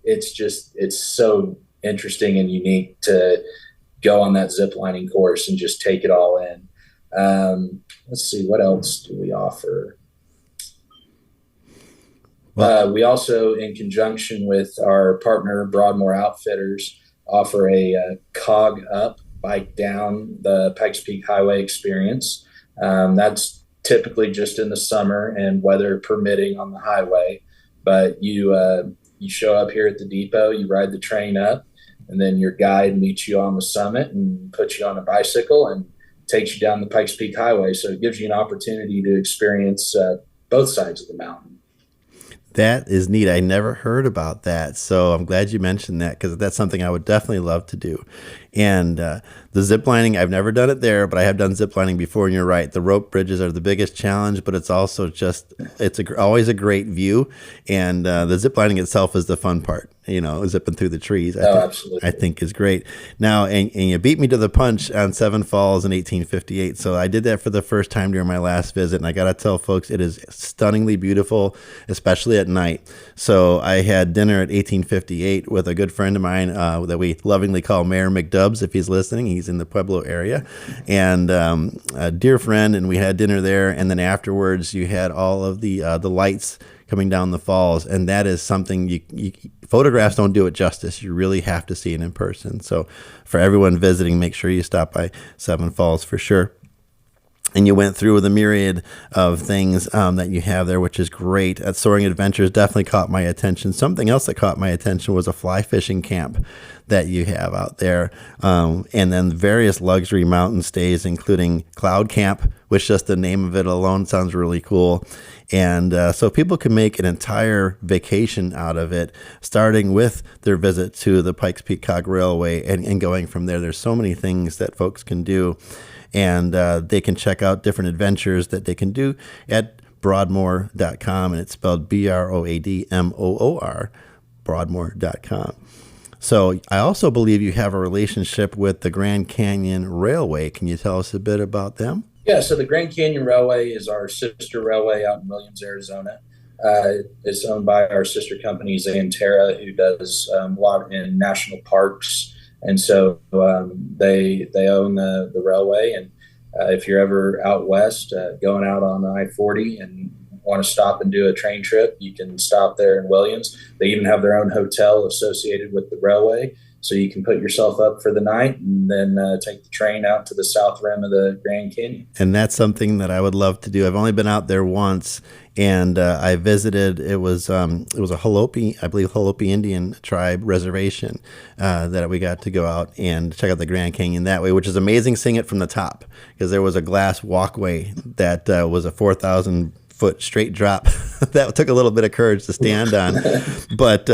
C: it's so interesting and unique to go on that zip lining course and just take it all in. Let's see, what else do we offer? We also, in conjunction with our partner Broadmoor Outfitters, offer a cog up, bike down the Pikes Peak Highway experience. That's typically just in the summer and weather permitting on the highway, but you show up here at the depot, you ride the train up, and then your guide meets you on the summit and puts you on a bicycle and takes you down the Pikes Peak Highway. So it gives you an opportunity to experience both sides of the mountain.
B: That is neat. I never heard about that. So I'm glad you mentioned that, because that's something I would definitely love to do. And the zip lining, I've never done it there, but I have done zip lining before. And you're right. The rope bridges are the biggest challenge, but it's also always a great view. And the zip lining itself is the fun part. zipping through the trees.
C: Absolutely.
B: I think is great. Now, and you beat me to the punch on Seven Falls in 1858. So I did that for the first time during my last visit. And I got to tell folks, it is stunningly beautiful, especially at night. So I had dinner at 1858 with a good friend of mine that we lovingly call Mayor McDubbs, if he's listening. He's in the Pueblo area. And a dear friend, and we had dinner there. And then afterwards, you had all of the lights coming down the falls, and that is something you photographs don't do it justice. You really have to see it in person. So for everyone visiting, make sure you stop by Seven Falls for sure. And you went through the myriad of things that you have there, which is great. Soaring Adventures definitely caught my attention. Something else that caught my attention was a fly fishing camp that you have out there. And then various luxury mountain stays, including Cloud Camp, which just the name of it alone sounds really cool. And so people can make an entire vacation out of it, starting with their visit to the Pikes Peak Cog Railway and going from there. There's so many things that folks can do. And they can check out different adventures that they can do at Broadmoor.com, and it's spelled Broadmoor, Broadmoor.com. So I also believe you have a relationship with the Grand Canyon Railway. Can you tell us a bit about them?
C: Yeah, so the Grand Canyon Railway is our sister railway out in Williams, Arizona. It's owned by our sister company, Xanterra, who does a lot in national parks. And so they own the railway. And if you're ever out west, going out on I-40 and want to stop and do a train trip, you can stop there in Williams. They even have their own hotel associated with the railway. So you can put yourself up for the night and then take the train out to the south rim of the Grand Canyon.
B: And that's something that I would love to do. I've only been out there once, and I visited. It was a Holopi, I believe, Holopi Indian tribe reservation that we got to go out and check out the Grand Canyon that way, which is amazing seeing it from the top, because there was a glass walkway that was a 4,000-foot straight drop. That took a little bit of courage to stand on, but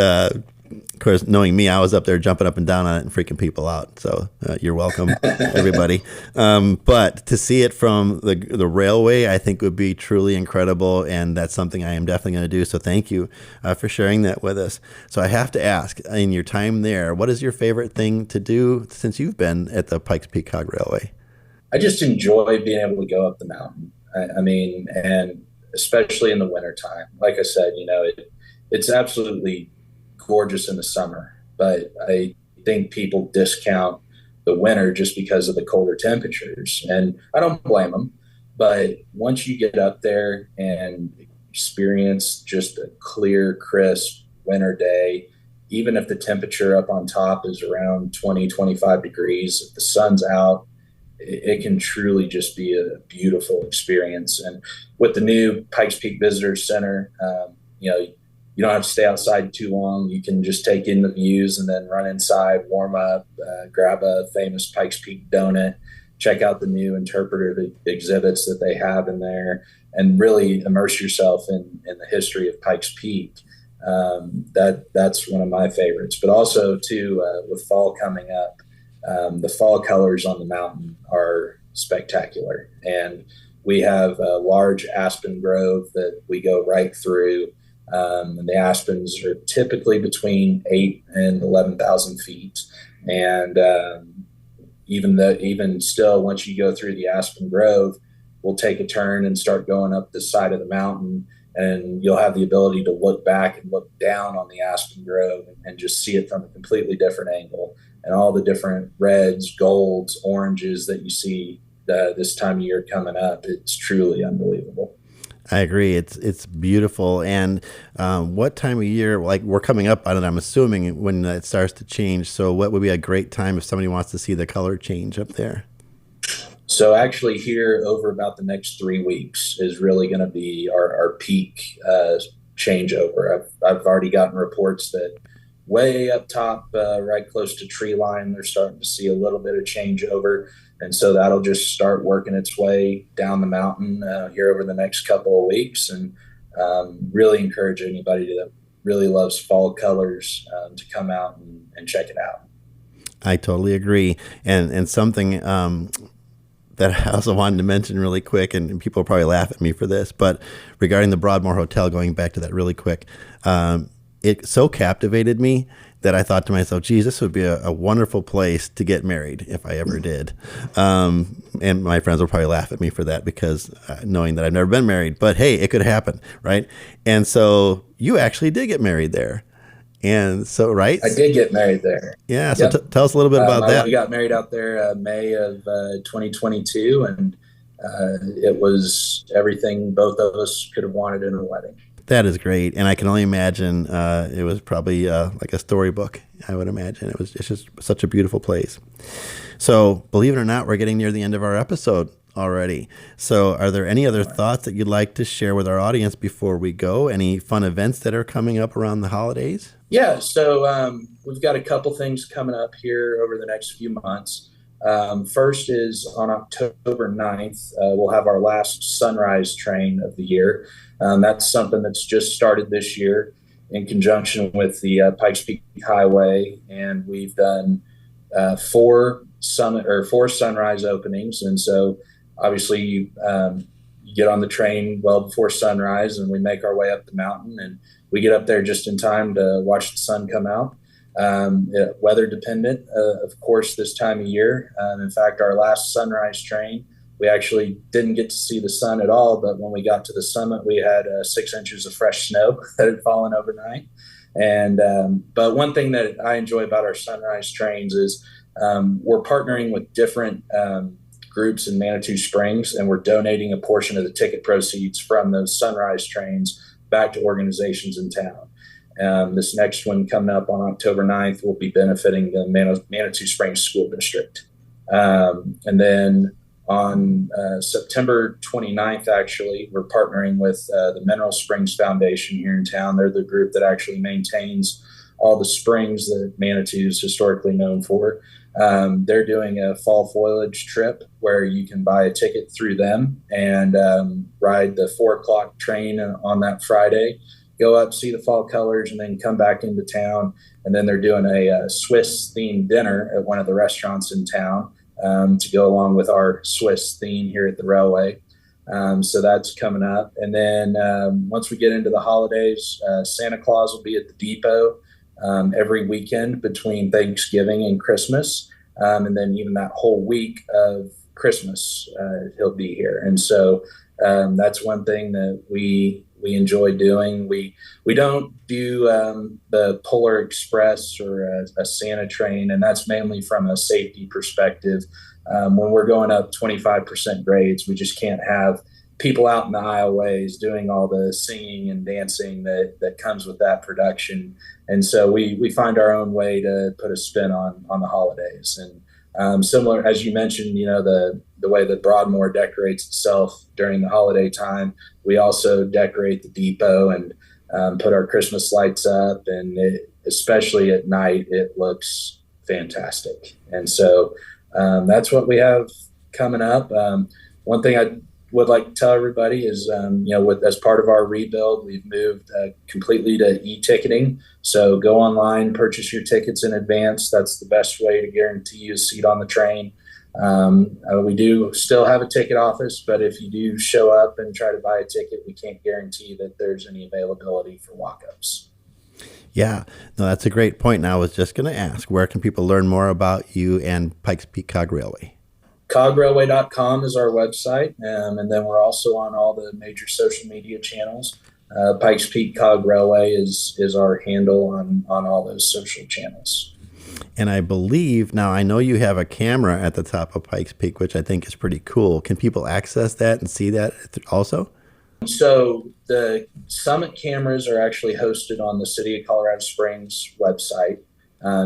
B: of course, knowing me, I was up there jumping up and down on it and freaking people out. So you're welcome, everybody. But to see it from the railway, I think would be truly incredible. And that's something I am definitely going to do. So thank you for sharing that with us. So I have to ask, in your time there, what is your favorite thing to do since you've been at the Pikes Peak Cog Railway?
C: I just enjoy being able to go up the mountain. I mean, and especially in the wintertime. Like I said, it's absolutely gorgeous in the summer, but I think people discount the winter just because of the colder temperatures, and I don't blame them. But once you get up there and experience just a clear, crisp winter day, even if the temperature up on top is around 20-25 degrees, if the sun's out, it can truly just be a beautiful experience. And with the new Pikes Peak Visitor Center, you don't have to stay outside too long. You can just take in the views and then run inside, warm up, grab a famous Pikes Peak donut, check out the new interpretive exhibits that they have in there, and really immerse yourself in the history of Pikes Peak. That's one of my favorites. But also, too, with fall coming up, the fall colors on the mountain are spectacular. And we have a large aspen grove that we go right through. And the aspens are typically between 8 and 11,000 feet. And even still, once you go through the aspen grove, we'll take a turn and start going up the side of the mountain, and you'll have the ability to look back and look down on the aspen grove and just see it from a completely different angle, and all the different reds, golds, oranges that you see this time of year coming up. It's truly unbelievable.
B: I agree. It's beautiful. And what time of year, like we're coming up on it, I'm assuming, when it starts to change. So what would be a great time if somebody wants to see the color change up there?
C: So actually here over about the next 3 weeks is really going to be our peak changeover. I've already gotten reports that way up top, right close to tree line, they're starting to see a little bit of changeover. And so that'll just start working its way down the mountain here over the next couple of weeks, and really encourage anybody that really loves fall colors to come out and check it out.
B: I totally agree. And something that I also wanted to mention really quick, and people probably laugh at me for this, but regarding the Broadmoor Hotel, going back to that really quick, it so captivated me that I thought to myself, geez, this would be a wonderful place to get married if I ever did. And my friends will probably laugh at me for that because knowing that I've never been married, but hey, it could happen, right? And so you actually did get married there. And so, right?
C: I did get married there.
B: Yeah. So tell us a little bit about that.
C: We got married out there May of 2022, and it was everything both of us could have wanted in a wedding.
B: That is great. And I can only imagine it was probably like a storybook, I would imagine. It's just such a beautiful place. So believe it or not, we're getting near the end of our episode already. So are there any other thoughts that you'd like to share with our audience before we go? Any fun events that are coming up around the holidays?
C: Yeah, so we've got a couple things coming up here over the next few months. First is on October 9th, we'll have our last sunrise train of the year. That's something that's just started this year in conjunction with the Pikes Peak Highway, and we've done four sunrise openings. And so obviously you get on the train well before sunrise, and we make our way up the mountain, and we get up there just in time to watch the sun come out. Weather dependent, of course, this time of year. In fact, our last sunrise train, we actually didn't get to see the sun at all, but when we got to the summit, we had 6 inches of fresh snow that had fallen overnight. And but one thing that I enjoy about our sunrise trains is we're partnering with different groups in Manitou Springs, and we're donating a portion of the ticket proceeds from those sunrise trains back to organizations in town. This next one coming up on October 9th will be benefiting the Manitou Springs School District. And then on September 29th, actually, we're partnering with the Mineral Springs Foundation here in town. They're the group that actually maintains all the springs that Manitou is historically known for. They're doing a fall foliage trip where you can buy a ticket through them and ride the 4:00 train on that Friday, go up, see the fall colors, and then come back into town. And then they're doing a Swiss themed dinner at one of the restaurants in town to go along with our Swiss theme here at the railway. So that's coming up. And then once we get into the holidays, Santa Claus will be at the depot every weekend between Thanksgiving and Christmas. And then even that whole week of Christmas, he'll be here. And so that's one thing that we enjoy doing. We don't do the Polar Express or a Santa train, and that's mainly from a safety perspective. When we're going up 25% grades, we just can't have people out in the aisleways doing all the singing and dancing that comes with that production. And so we find our own way to put a spin on the holidays. And similar, as you mentioned, the way that Broadmoor decorates itself during the holiday time, we also decorate the depot and put our Christmas lights up. And especially at night, it looks fantastic. And so that's what we have coming up. One thing I would like to tell everybody is, as part of our rebuild, we've moved completely to e-ticketing. So go online, purchase your tickets in advance. That's the best way to guarantee you a seat on the train. We do still have a ticket office, but if you do show up and try to buy a ticket, we can't guarantee that there's any availability for walk-ups.
B: Yeah, no, that's a great point. And I was just going to ask, where can people learn more about you and Pikes Peak Cog Railway?
C: Cograilway.com is our website, and then we're also on all the major social media channels. Pikes Peak Cog Railway is our handle on all those social channels.
B: And I believe, now I know you have a camera at the top of Pikes Peak, which I think is pretty cool. Can people access that and see that also? So
C: the summit cameras are actually hosted on the City of Colorado Springs website.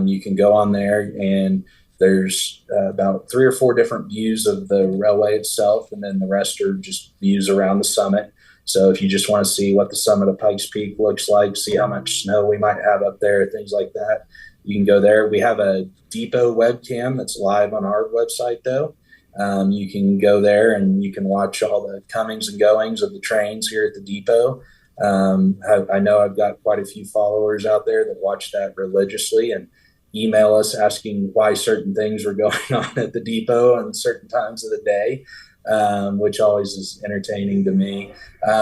C: You can go on there, and there's about 3 or 4 different views of the railway itself, and then the rest are just views around the summit. So if you just want to see what the summit of Pikes Peak looks like, see how much snow we might have up there, things like that, you can go there. We have a depot webcam that's live on our website, though. You can go there and you can watch all the comings and goings of the trains here at the depot. I know I've got quite a few followers out there that watch that religiously and email us asking why certain things were going on at the depot on certain times of the day. which always is entertaining to me.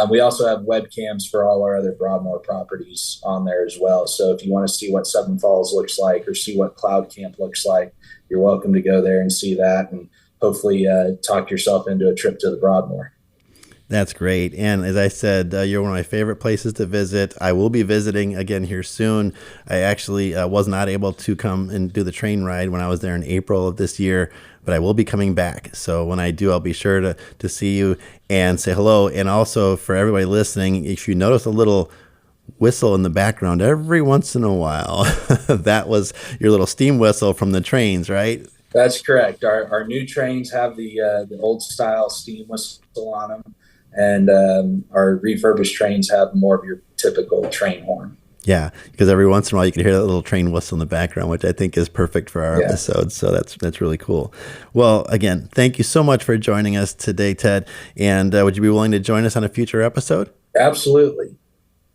C: We also have webcams for all our other Broadmoor properties on there as well. So if you want to see what Seven Falls looks like or see what Cloud Camp looks like, you're welcome to go there and see that, and hopefully talk yourself into a trip to the Broadmoor.
B: That's great. And as I said, you're one of my favorite places to visit. I will be visiting again here soon. I actually was not able to come and do the train ride when I was there in April of this year, but I will be coming back. So when I do, I'll be sure to see you and say hello. And also for everybody listening, if you notice a little whistle in the background every once in a while, that was your little steam whistle from the trains, right?
C: That's correct. Our new trains have the old style steam whistle on them. And our refurbished trains have more of your typical train horn.
B: Yeah, because every once in a while you can hear that little train whistle in the background, which I think is perfect for our episodes. So that's really cool. Well, again, thank you so much for joining us today, Ted. And would you be willing to join us on a future episode?
C: Absolutely.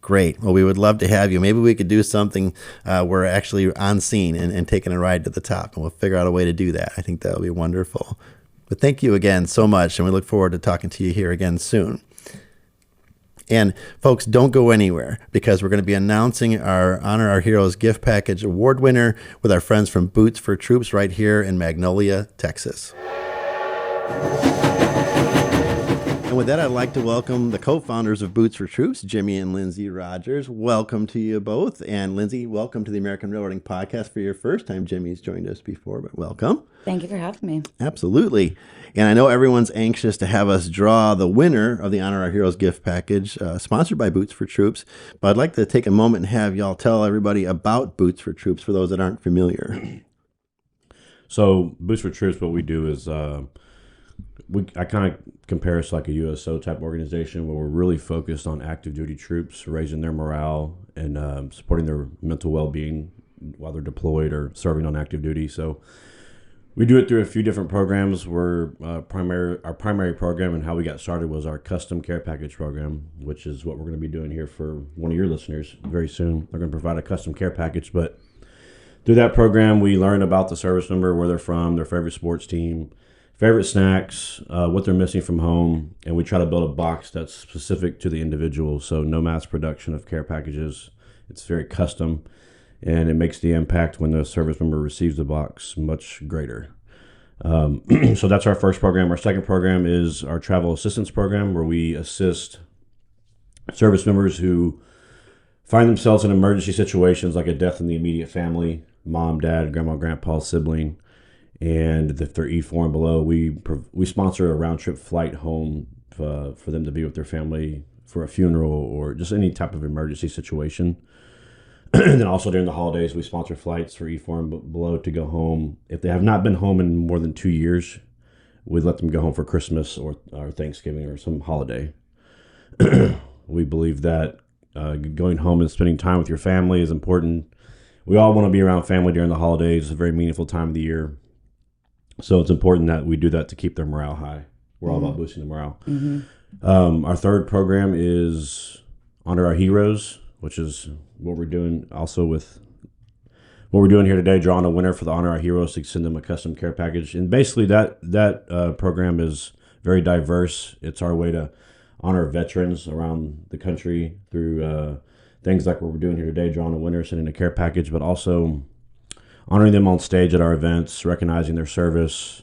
B: Great. Well, we would love to have you. Maybe we could do something where we're actually on scene and taking a ride to the top, and we'll figure out a way to do that. I think that would be wonderful. But thank you again so much, and we look forward to talking to you here again soon. And folks, don't go anywhere, because we're going to be announcing our Honor Our Heroes gift package award winner with our friends from Boots for Troops right here in Magnolia, Texas. And with that, I'd like to welcome the co-founders of Boots for Troops, Jimmy and Lindsay Rogers. Welcome to you both. And Lindsay, welcome to the American Railroading Podcast for your first time. Jimmy's joined us before, but welcome.
D: Thank you for having me.
B: Absolutely. And I know everyone's anxious to have us draw the winner of the Honor Our Heroes gift package, sponsored by Boots for Troops. But I'd like to take a moment and have y'all tell everybody about Boots for Troops for those that aren't familiar.
E: So Boots for Troops, what we do is I kind of compare us like a USO type organization where we're really focused on active duty troops, raising their morale and supporting their mental well-being while they're deployed or serving on active duty. So we do it through a few different programs. Our primary program and how we got started was our custom care package program, which is what we're going to be doing here for one of your listeners very soon. They're going to provide a custom care package, but through that program, we learn about the service member, where they're from, their favorite sports team, favorite snacks, what they're missing from home, and we try to build a box that's specific to the individual. So no mass production of care packages. It's very custom, and it makes the impact when the service member receives the box much greater. So that's our first program. Our second program is our travel assistance program, where we assist service members who find themselves in emergency situations like a death in the immediate family, mom, dad, grandma, grandpa, sibling. And if they're E4 and below, we sponsor a round-trip flight home for them to be with their family for a funeral or just any type of emergency situation. And then also during the holidays, we sponsor flights for E4 and below to go home. If they have not been home in more than 2 years, we let them go home for Christmas or Thanksgiving or some holiday. We believe that going home and spending time with your family is important. We all want to be around family during the holidays. It's a very meaningful time of the year. So it's important that we do that to keep their morale high. We're all about boosting the morale. Mm-hmm. Our third program is Honor Our Heroes, which is what we're doing also with what we're doing here today, drawing a winner for the Honor Our Heroes to send them a custom care package. And basically that program is very diverse. It's our way to honor veterans around the country through things like what we're doing here today, drawing a winner, sending a care package, but also honoring them on stage at our events, recognizing their service,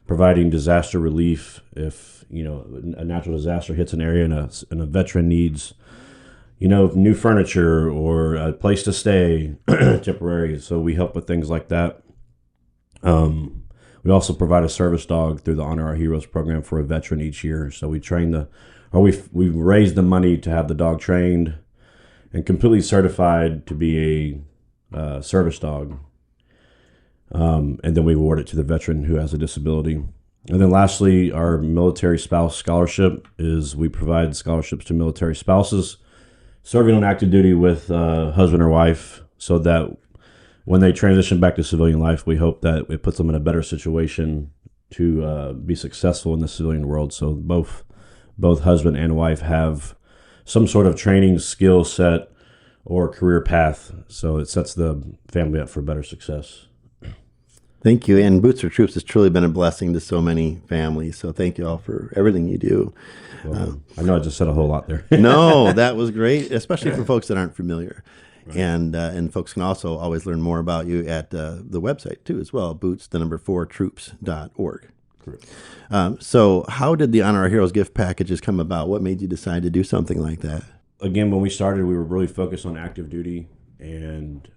E: providing disaster relief if a natural disaster hits an area and a veteran needs new furniture or a place to stay temporary. So we help with things like that. We also provide a service dog through the Honor Our Heroes program for a veteran each year. So we we've raised the money to have the dog trained and completely certified to be a service dog. And then we award it to the veteran who has a disability. And then lastly, our military spouse scholarship is we provide scholarships to military spouses serving on active duty with husband or wife, so that when they transition back to civilian life, we hope that it puts them in a better situation to be successful in the civilian world. So both husband and wife have some sort of training skill set or career path, so it sets the family up for better success.
B: Thank you. And Boots for Troops has truly been a blessing to so many families. So thank you all for everything you do.
E: Well, I know I just said a whole lot there.
B: No, that was great, especially for folks that aren't familiar. Right. And folks can also always learn more about you at the website too as well, boots4troops.org.
E: Correct.
B: So how did the Honor Our Heroes gift packages come about? What made you decide to do something like that?
E: Again, when we started, we were really focused on active duty, and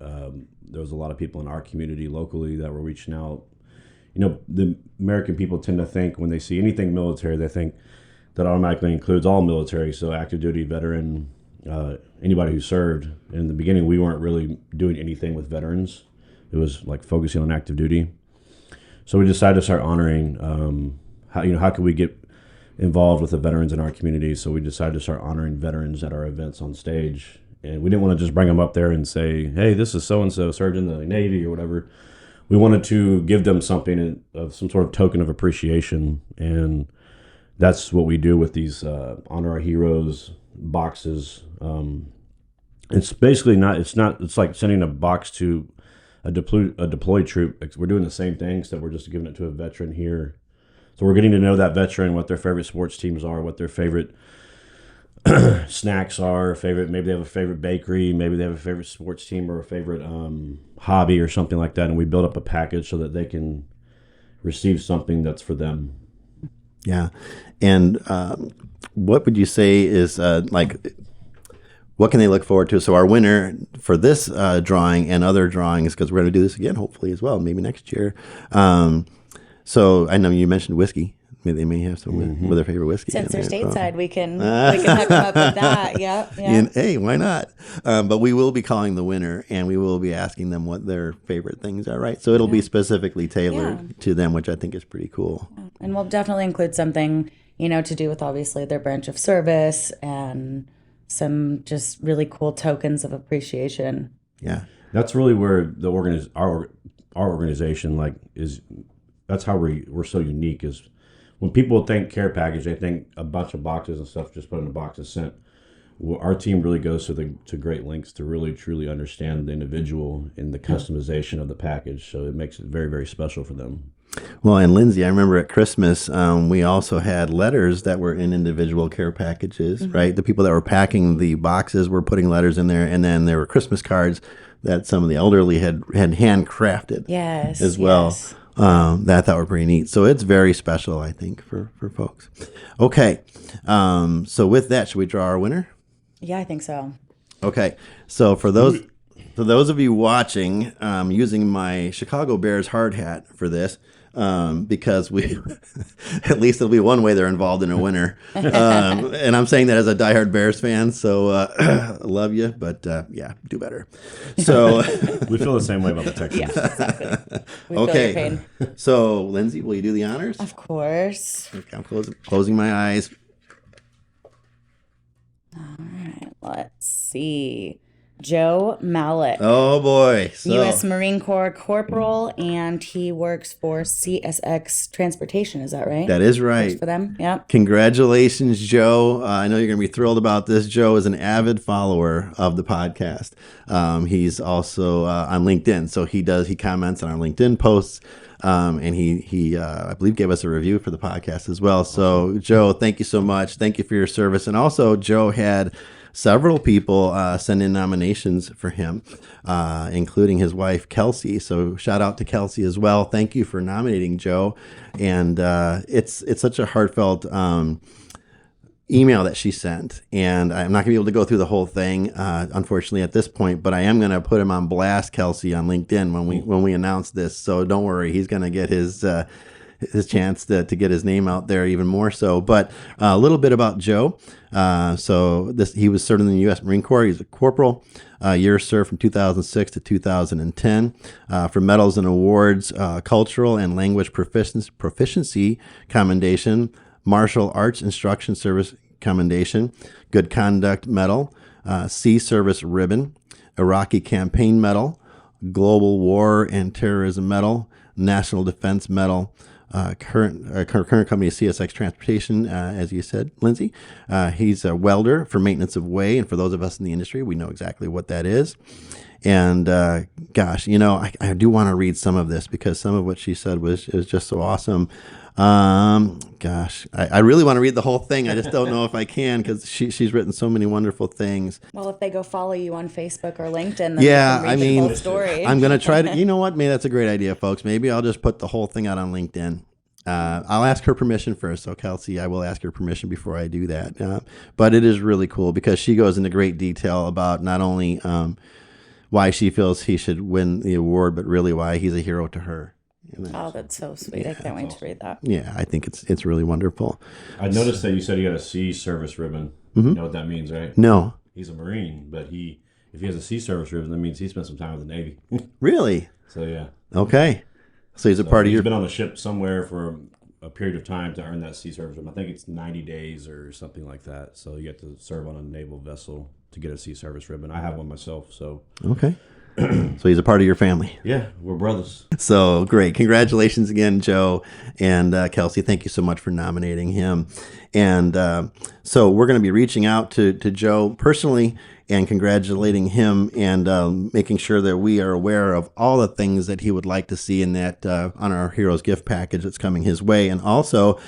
E: there was a lot of people in our community locally that were reaching out. You know, the American people tend to think when they see anything military, they think that automatically includes all military, so active duty, veteran, anybody who served. In the beginning, we weren't really doing anything with veterans. It was like focusing on active duty. So we decided to start honoring how could we get involved with the veterans in our community. So we decided to start honoring veterans at our events on stage. And we didn't want to just bring them up there and say, hey, this is so-and-so served in the Navy or whatever. We wanted to give them something of some sort of token of appreciation. And that's what we do with these Honor Our Heroes boxes. It's basically it's like sending a box to a deployed troop. We're doing the same thing, except we're just giving it to a veteran here. So we're getting to know that veteran, what their favorite sports teams are, what their favorite snacks are, maybe they have a favorite bakery, maybe they have a favorite sports team or a favorite hobby or something like that. And we build up a package so that they can receive something that's for them.
B: Yeah. And what would you say is what can they look forward to? So our winner for this drawing and other drawings, because we're going to do this again, hopefully as well, maybe next year. So I know you mentioned whiskey. Maybe they may have some with their favorite whiskey.
D: Since they're stateside, we can hook them up with that. Yep.
B: And, hey, why not? But we will be calling the winner, and we will be asking them what their favorite things are, right? So it'll be specifically tailored to them, which I think is pretty cool.
D: And we'll definitely include something, to do with obviously their branch of service and some just really cool tokens of appreciation.
B: Yeah.
E: That's really where our organization is. That's how we're so unique is. When people think care package, they think a bunch of boxes and stuff just put in a box and sent. Well, our team really goes to great lengths to really truly understand the individual in the customization of the package. So it makes it very, very special for them.
B: Well, and Lindsay, I remember at Christmas, we also had letters that were in individual care packages, right? The people that were packing the boxes were putting letters in there, and then there were Christmas cards that some of the elderly had handcrafted as well. Yes. That I thought were pretty neat. So it's very special, I think, for folks. Okay. So with that, should we draw our winner?
D: Yeah, I think so.
B: Okay. So for those of you watching, using my Chicago Bears hard hat for this, because we, at least it'll be one way they're involved in a winner. And I'm saying that as a diehard Bears fan. So love you, but do better. So
E: we feel the same way about the Texans.
D: Yeah, exactly. We
B: okay.
D: feel your pain.
B: So Lindsay, will you do the honors?
D: Of course.
B: Okay, I'm closing my eyes.
D: All right. Let's see. Joe Mallett.
B: Oh, boy.
D: U.S. Marine Corps Corporal, and he works for CSX Transportation. Is that right?
B: That is right.
D: Works for them, yep.
B: Congratulations, Joe. I know you're going to be thrilled about this. Joe is an avid follower of the podcast. He's also on LinkedIn, so he comments on our LinkedIn posts. And he I believe, gave us a review for the podcast as well. So, Joe, thank you so much. Thank you for your service. And also, Joe had several people send in nominations for him, including his wife, Kelsey. So shout out to Kelsey as well. Thank you for nominating Joe. And it's such a heartfelt email that she sent. And I'm not going to be able to go through the whole thing, unfortunately, at this point. But I am going to put him on blast, Kelsey, on LinkedIn when we announce this. So don't worry. He's going to get his chance to get his name out there even more so. But a little bit about Joe. He was served in the U.S. Marine Corps. He's a corporal. Years served from 2006 to 2010. For medals and awards, cultural and language proficiency commendation, martial arts instruction service commendation, good conduct medal, sea service ribbon, Iraqi campaign medal, global war and terrorism medal, national defense medal, current company is CSX Transportation, as you said, Lindsay. He's a welder for maintenance of way, and for those of us in the industry, we know exactly what that is. And gosh, I do want to read some of this because some of what she said is just so awesome. Gosh, I really want to read the whole thing. I just don't know if I can because she's written so many wonderful things.
D: Well, if they go follow you on Facebook or LinkedIn, then
B: yeah,
D: they can read the whole story.
B: I'm going to try to, you know what? Maybe that's a great idea, folks. Maybe I'll just put the whole thing out on LinkedIn. I'll ask her permission first. So Kelsey, I will ask her permission before I do that. But it is really cool because she goes into great detail about not only why she feels he should win the award, but really why he's a hero to her.
D: Oh, that's so sweet. I can't wait to read that.
B: Yeah, I think it's really wonderful.
E: I noticed that you said he got a sea service ribbon. Mm-hmm. You know what that means, right?
B: No.
E: He's a Marine, but if he has a sea service ribbon, that means he spent some time with the Navy.
B: Really?
E: So, yeah.
B: Okay. So he's a part of your...
E: He's been on a ship somewhere for a period of time to earn that sea service ribbon. I think it's 90 days or something like that. So you have to serve on a naval vessel to get a sea service ribbon. I have one myself, so...
B: Okay. So he's a part of your family.
E: Yeah, we're brothers.
B: So great. Congratulations again, Joe and Kelsey. Thank you so much for nominating him. And so we're going to be reaching out to Joe personally and congratulating him and making sure that we are aware of all the things that he would like to see in that on our Heroes gift package that's coming his way. And also,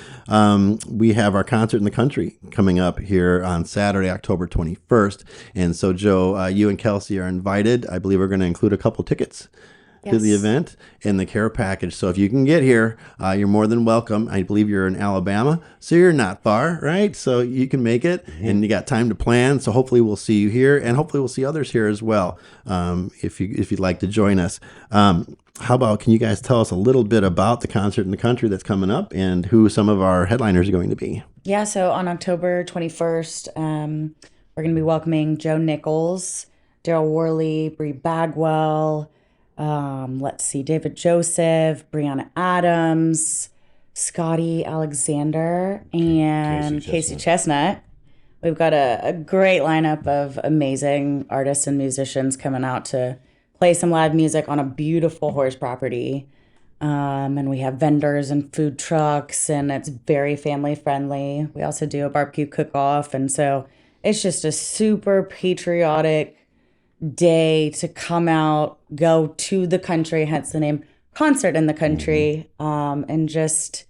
B: we have our concert in the country coming up here on Saturday, October 21st. And so, Joe, you and Kelsey are invited. I believe we're going to include a couple tickets to the event in the care package. So if you can get here, you're more than welcome. I believe you're in Alabama, so you're not far, right? So you can make it, and you got time to plan. So hopefully we'll see you here, and hopefully we'll see others here as well, if you'd like to join us. How about, can you guys tell us a little bit about the concert in the country that's coming up and who some of our headliners are going to be?
D: Yeah, so on October 21st, we're going to be welcoming Joe Nichols, Daryl Worley, Bree Bagwell, let's see, David Joseph, Brianna Adams, Scotty Alexander, and Casey Chestnut. We've got a great lineup of amazing artists and musicians coming out to play some live music on a beautiful horse property. And we have vendors and food trucks, and it's very family friendly. We also do a barbecue cook-off, and so it's just a super patriotic day to come out, go to the country, hence the name Concert in the Country, and just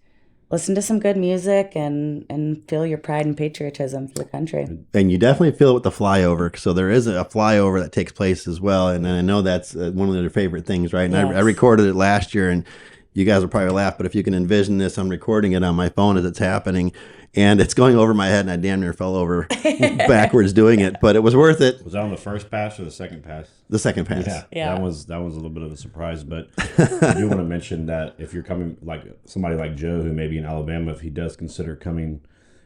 D: listen to some good music and feel your pride and patriotism for the country.
B: And you definitely feel it with the flyover. So there is a flyover that takes place as well. And I know that's one of their favorite things, right? And
D: Yes.
B: I recorded it last year, and you guys will probably laugh, but if you can envision this, I'm recording it on my phone as it's happening. And it's going over my head, and I damn near fell over backwards doing it. But it was worth it.
E: Was that on the first pass or the second pass?
B: The second pass.
D: Yeah.
E: That was a little bit of a surprise. But I do want to mention that if you're coming, like somebody like Joe, who may be in Alabama, if he does consider coming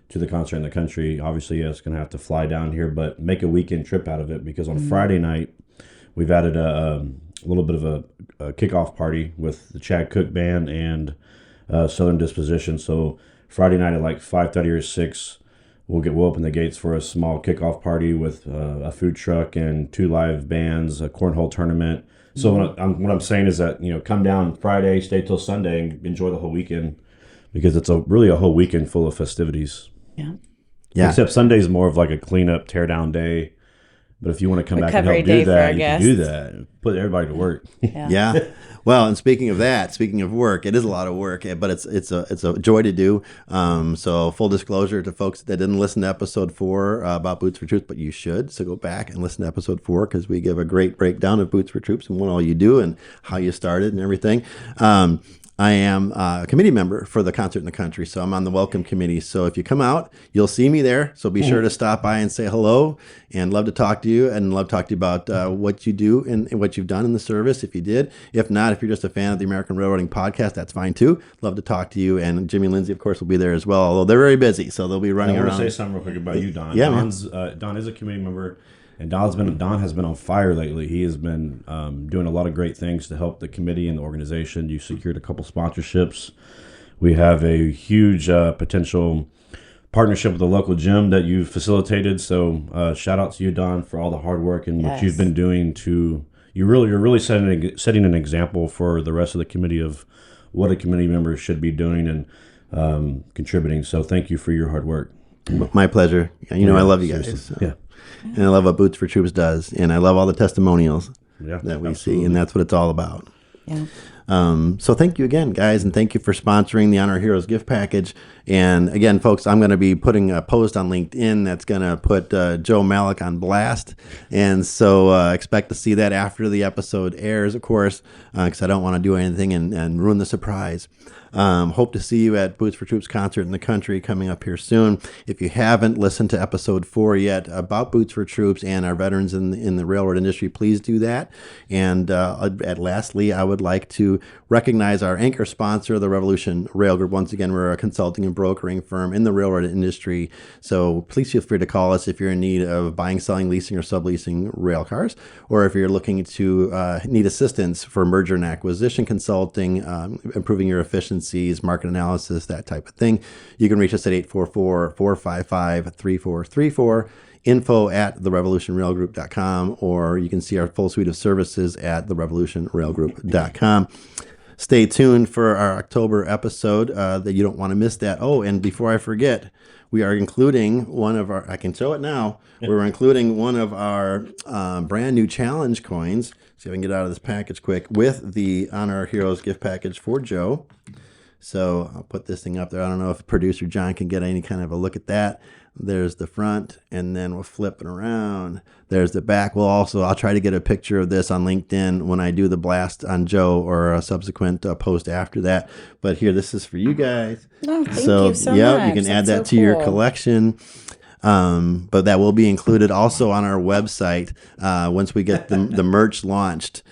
E: to the concert in the country, obviously, yes, going to have to fly down here, but make a weekend trip out of it, because on Friday night, we've added a little bit of a kickoff party with the Chad Cook Band and Southern Disposition. So Friday night at like 5:30 or 6, we'll open the gates for a small kickoff party with a food truck and 2 live bands, a cornhole tournament. So what I'm saying is that, come down Friday, stay till Sunday, and enjoy the whole weekend, because it's really a whole weekend full of festivities.
B: Yeah.
E: Except Sunday's more of like a cleanup, tear down day. But if you want to come back and help do that, you can do that. Put everybody to work.
B: Yeah. Well, and speaking of work, it is a lot of work, but it's a joy to do. So full disclosure to folks that didn't listen to episode 4 about Boots for Troops, but you should. So go back and listen to episode 4, because we give a great breakdown of Boots for Troops and what all you do and how you started and everything. I am a committee member for the Concert in the Country, so I'm on the welcome committee. So if you come out, you'll see me there. So be sure to stop by and say hello, and love to talk to you, and love to talk to you about what you do and what you've done in the service, if you did. If not, if you're just a fan of the American Railroading Podcast, that's fine too. Love to talk to you. And Jimmy and Lindsay, of course, will be there as well, although they're very busy, so they'll be running around.
E: I want to say something real quick about you, Don.
B: Yeah,
E: Don is a committee member. And Don has been on fire lately. He has been doing a lot of great things to help the committee and the organization. You secured a couple sponsorships. We have a huge potential partnership with a local gym that you've facilitated. So shout out to you, Don, for all the hard work and what you've been doing you're really setting an example for the rest of the committee of what a community member should be doing and contributing. So thank you for your hard work.
B: My pleasure. You know, I love you guys.
E: Seriously.
B: So.
E: Yeah.
B: And I love what Boots for Troops does. And I love all the testimonials that we
E: absolutely.
B: see. And that's what it's all about.
D: Yeah.
B: So thank you again, guys, and thank you for sponsoring the Honor Heroes gift package. And again, folks, I'm going to be putting a post on LinkedIn that's going to put Joe Malik on blast. And so expect to see that after the episode airs, of course, because I don't want to do anything and ruin the surprise. Hope to see you at Boots for Troops concert in the country coming up here soon. If you haven't listened to episode 4 yet about Boots for Troops and our veterans in the railroad industry, please do that. And lastly, I would like to recognize our anchor sponsor, the Revolution Rail Group. Once again, we're a consulting and brokering firm in the railroad industry. So please feel free to call us if you're in need of buying, selling, leasing, or subleasing rail cars, or if you're looking to need assistance for merger and acquisition consulting, improving your efficiencies, market analysis, that type of thing. You can reach us at 844-455-3434, info@therevolutionrailgroup.com, or you can see our full suite of services at therevolutionrailgroup.com. Stay tuned for our October episode that you don't want to miss that. Oh, and before I forget, we are including one of our, I can show it now, we're including one of our brand new challenge coins. See if I can get out of this package quick with the Honor Heroes gift package for Joe. So I'll put this thing up there. I don't know if producer John can get any kind of a look at that. There's the front, and then we'll flip it around. There's the back. I'll try to get a picture of this on LinkedIn when I do the blast on Joe or a subsequent post after that. But here, this is for you guys.
D: Oh, thank you so much.
B: You can add that to your collection. But that will be included also on our website once we get the merch launched.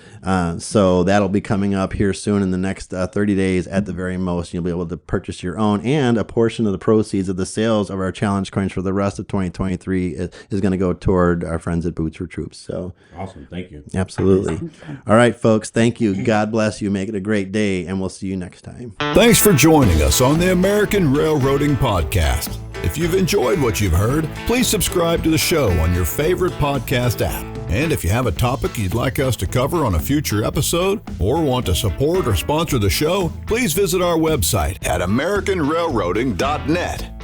B: So that'll be coming up here soon in the next 30 days at the very most. You'll be able to purchase your own, and a portion of the proceeds of the sales of our challenge coins for the rest of 2023 is going to go toward our friends at Boots for Troops. So
E: awesome. Thank you.
B: Absolutely. All right, folks. Thank you. God bless you. Make it a great day, and we'll see you next time.
A: Thanks for joining us on the American Railroading Podcast. If you've enjoyed what you've heard, please subscribe to the show on your favorite podcast app. And if you have a topic you'd like us to cover on a future episode, or want to support or sponsor the show, please visit our website at AmericanRailroading.net.